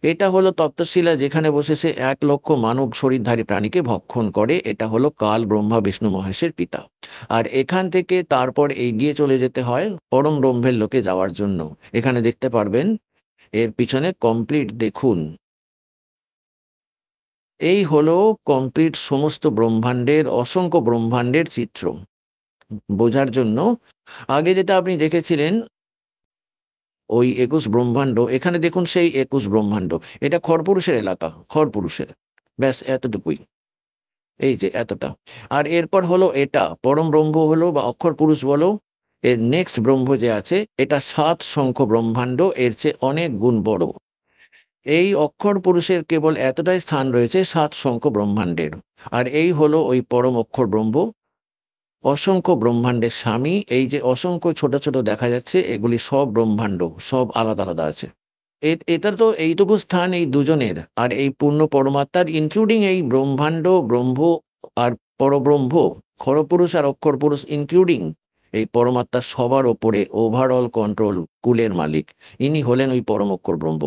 এটা হলো তপ্তশিলা, যেখানে বসে সে 1 লক্ষ মানব শরীরধারী প্রাণীকে ভক্ষণ করে। এটা হলো কাল, ব্রহ্মা, বিষ্ণু মহেশের পিতা। আর এখান থেকে তারপর এগিয়ে চলে যেতে হয় পরম ব্রহ্মের লোকে যাওয়ার জন্য। এখানে দেখতে পারবেন এর পিছনে কমপ্লিট দেখুন। এই হলো কমপ্লিট সমস্ত ব্রহ্মাণ্ডের, অসংখ্য ব্রহ্মাণ্ডের চিত্র বোঝার জন্য। আগে যেটা আপনি দেখেছিলেন ওই 21 ব্রহ্মাণ্ড, এখানে দেখুন সেই 21 ব্রহ্মাণ্ড। এটা খড়পুরুষের এলাকা, খড়পুরুষের। ব্যাস এতটুকুই, এই যে এতটা। আর এরপর হলো এটা পরম ব্রহ্ম হলো বা অক্ষর পুরুষ বলো। এর নেক্সট ব্রহ্ম যে আছে এটা 7 শঙ্খ ব্রহ্মাণ্ড, এর চেয়ে অনেক গুণ বড়। এই অক্ষর পুরুষের কেবল এতটাই স্থান রয়েছে 7 শঙ্খ ব্রহ্মাণ্ডের। আর এই হলো ওই পরম অক্ষর ব্রহ্ম, অসংখ্য ব্রহ্মাণ্ডের স্বামী। এই যে অসংখ্য ছোট ছোট দেখা যাচ্ছে, এগুলি সব ব্রহ্মাণ্ড, সব আলাদা আলাদা আছে। এটা তো এইটুকু স্থান এই দুজনের আর এই পূর্ণ পরমাত্মার, ইনক্লুডিং এই ব্রহ্মাণ্ড, ব্রহ্ম আর পরব্রহ্ম, খড়পুরুষ আর অক্ষর পুরুষ ইনক্লুডিং এই পরমাত্মা, সবার ওপরে ওভারঅল কন্ট্রোল, কুলের মালিক ইনি হলেন ওই পরম অক্ষর ব্রহ্ম।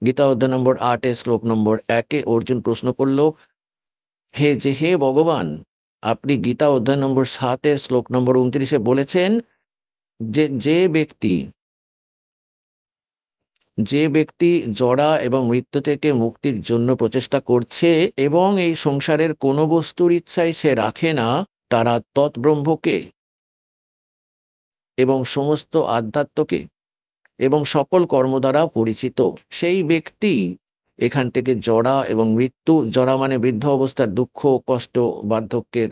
গীতা অধ্যায় নম্বর 8 শ্লোক নম্বর 1 অর্জুন প্রশ্ন করল, হে ভগবান, আপনি গীতা অধ্যায় নম্বর 7 শ্লোক নম্বর 29 বলেছেন যে ব্যক্তি জড়া এবং মৃত্যু থেকে মুক্তির জন্য প্রচেষ্টা করছে এবং এই সংসারের কোনো বস্তুর ইচ্ছাই সে রাখে না, তারা তৎব্রহ্মকে এবং সমস্ত আধ্যাত্মকে এবং সকল কর্ম দ্বারা পরিচিত। সেই ব্যক্তি এখান থেকে জড়া এবং মৃত্যু, জড়া মানে বৃদ্ধ অবস্থার দুঃখ, কষ্ট, বার্ধক্যের,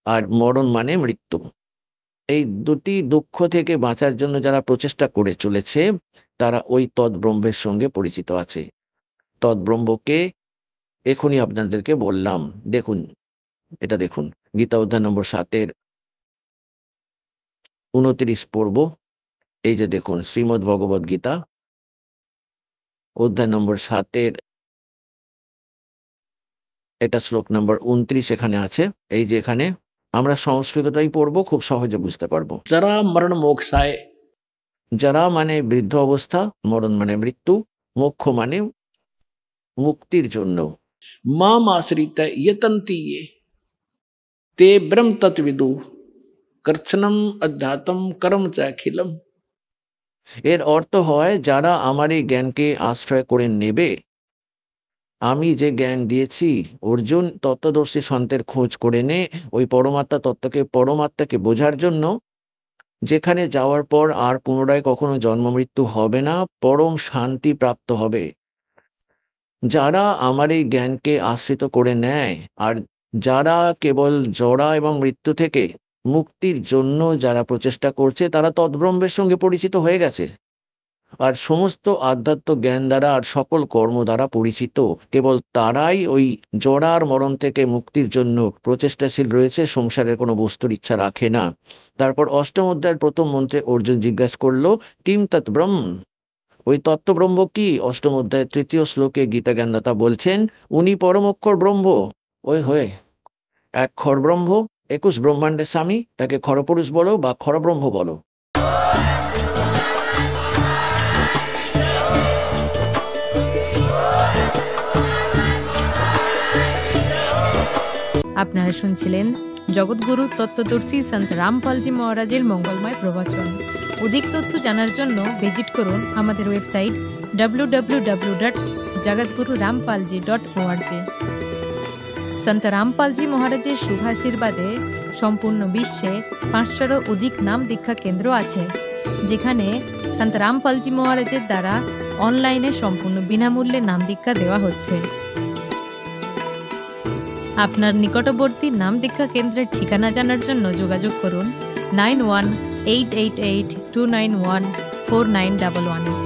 আর মরণ মানে মৃত্যু, এই দুটি দুঃখ থেকে বাঁচার জন্য যারা প্রচেষ্টা করে চলেছে তারা ওই তৎব্রহ্মের সঙ্গে পরিচিত আছে। তৎব্রহ্মকে এখনই আপনাদেরকে বললাম। দেখুন, এটা দেখুন, গীতা অধ্যায় নম্বর 7 29 পড়ব। এই যে দেখুন, শ্রীমদ্ ভগবদ গীতা অধ্যায় নম্বর 7 এটা শ্লোক নম্বর 29 এখানে আছে। এই যে এখানে আমরা সংস্কৃতটাই পড়বো, খুব সহজে বুঝতে পারবো। जरा मरण मोक्षाय, যারা মানে বৃদ্ধ অবস্থা, মরণ মানে মৃত্যু, মোক্ষ মানে মুক্তির জন্য। माम आश्रित यतन्ति ये ते ब्रह्म तत्विदु कर्षणम अध्यात्म कर्म चाखिलम। এর অর্থ হয় যারা আমার এই জ্ঞানকে আশ্রয় করে নেবে, আমি যে জ্ঞান দিয়েছি, অর্জুন তত্ত্বদর্শী সন্তের খোঁজ করে নে ওই পরমাত্মাকে বোঝার জন্য, যেখানে যাওয়ার পর আর পুনরায় কখনো জন্ম মৃত্যু হবে না, পরম শান্তি প্রাপ্ত হবে। যারা আমার এই জ্ঞানকে আশ্রিত করে নেয় আর যারা কেবল জড়া এবং মৃত্যু থেকে মুক্তির জন্য যারা প্রচেষ্টা করছে, তারা তদ্ব্রহ্মের সঙ্গে পরিচিত হয়ে গেছে। আর সমস্ত আধ্যাত্ম জ্ঞান দ্বারা আর সকল কর্ম দ্বারা পরিচিত কেবল তারাই ওই জড়ার মরণ থেকে মুক্তির জন্য প্রচেষ্টাশীল রয়েছে, সংসারের কোনো বস্তুর ইচ্ছা রাখে না। তারপর অষ্টম অধ্যায়ের প্রথম মন্ত্রে অর্জুন জিজ্ঞাসা করলো, কিম তৎ ব্রহ্ম, ওই তত্ত্বব্রহ্ম কি? অষ্টম অধ্যায়ের তৃতীয় শ্লোকে গীতা জ্ঞানদাতা বলছেন, উনি পরম অক্ষর ব্রহ্ম। ওই হয়ে এক খর ব্রহ্ম, 21 ব্রহ্মাণ্ডের স্বামী, তাকে খরপুরুষ বলো বা খরব্রহ্ম বলো। আপনারা শুনছিলেন জগৎগুরু তত্ত্বদর্শী সন্ত রামপালজি মহারাজের মঙ্গলময় প্রবচন। অধিক তথ্য জানার জন্য ভিজিট করুন আমাদের ওয়েবসাইট www.jagatgururampalji.org। সন্ত রামপালজি মহারাজের শুভাশীর্বাদে সম্পূর্ণ বিশ্বে 500-এরও অধিক নাম দীক্ষা কেন্দ্র আছে, যেখানে সন্ত রামপালজি মহারাজের দ্বারা অনলাইনে সম্পূর্ণ বিনামূল্যে নাম দীক্ষা দেওয়া হচ্ছে। আপনার নিকটবর্তী নাম দীক্ষা কেন্দ্রের ঠিকানা জানার জন্য যোগাযোগ করুন 918882914911।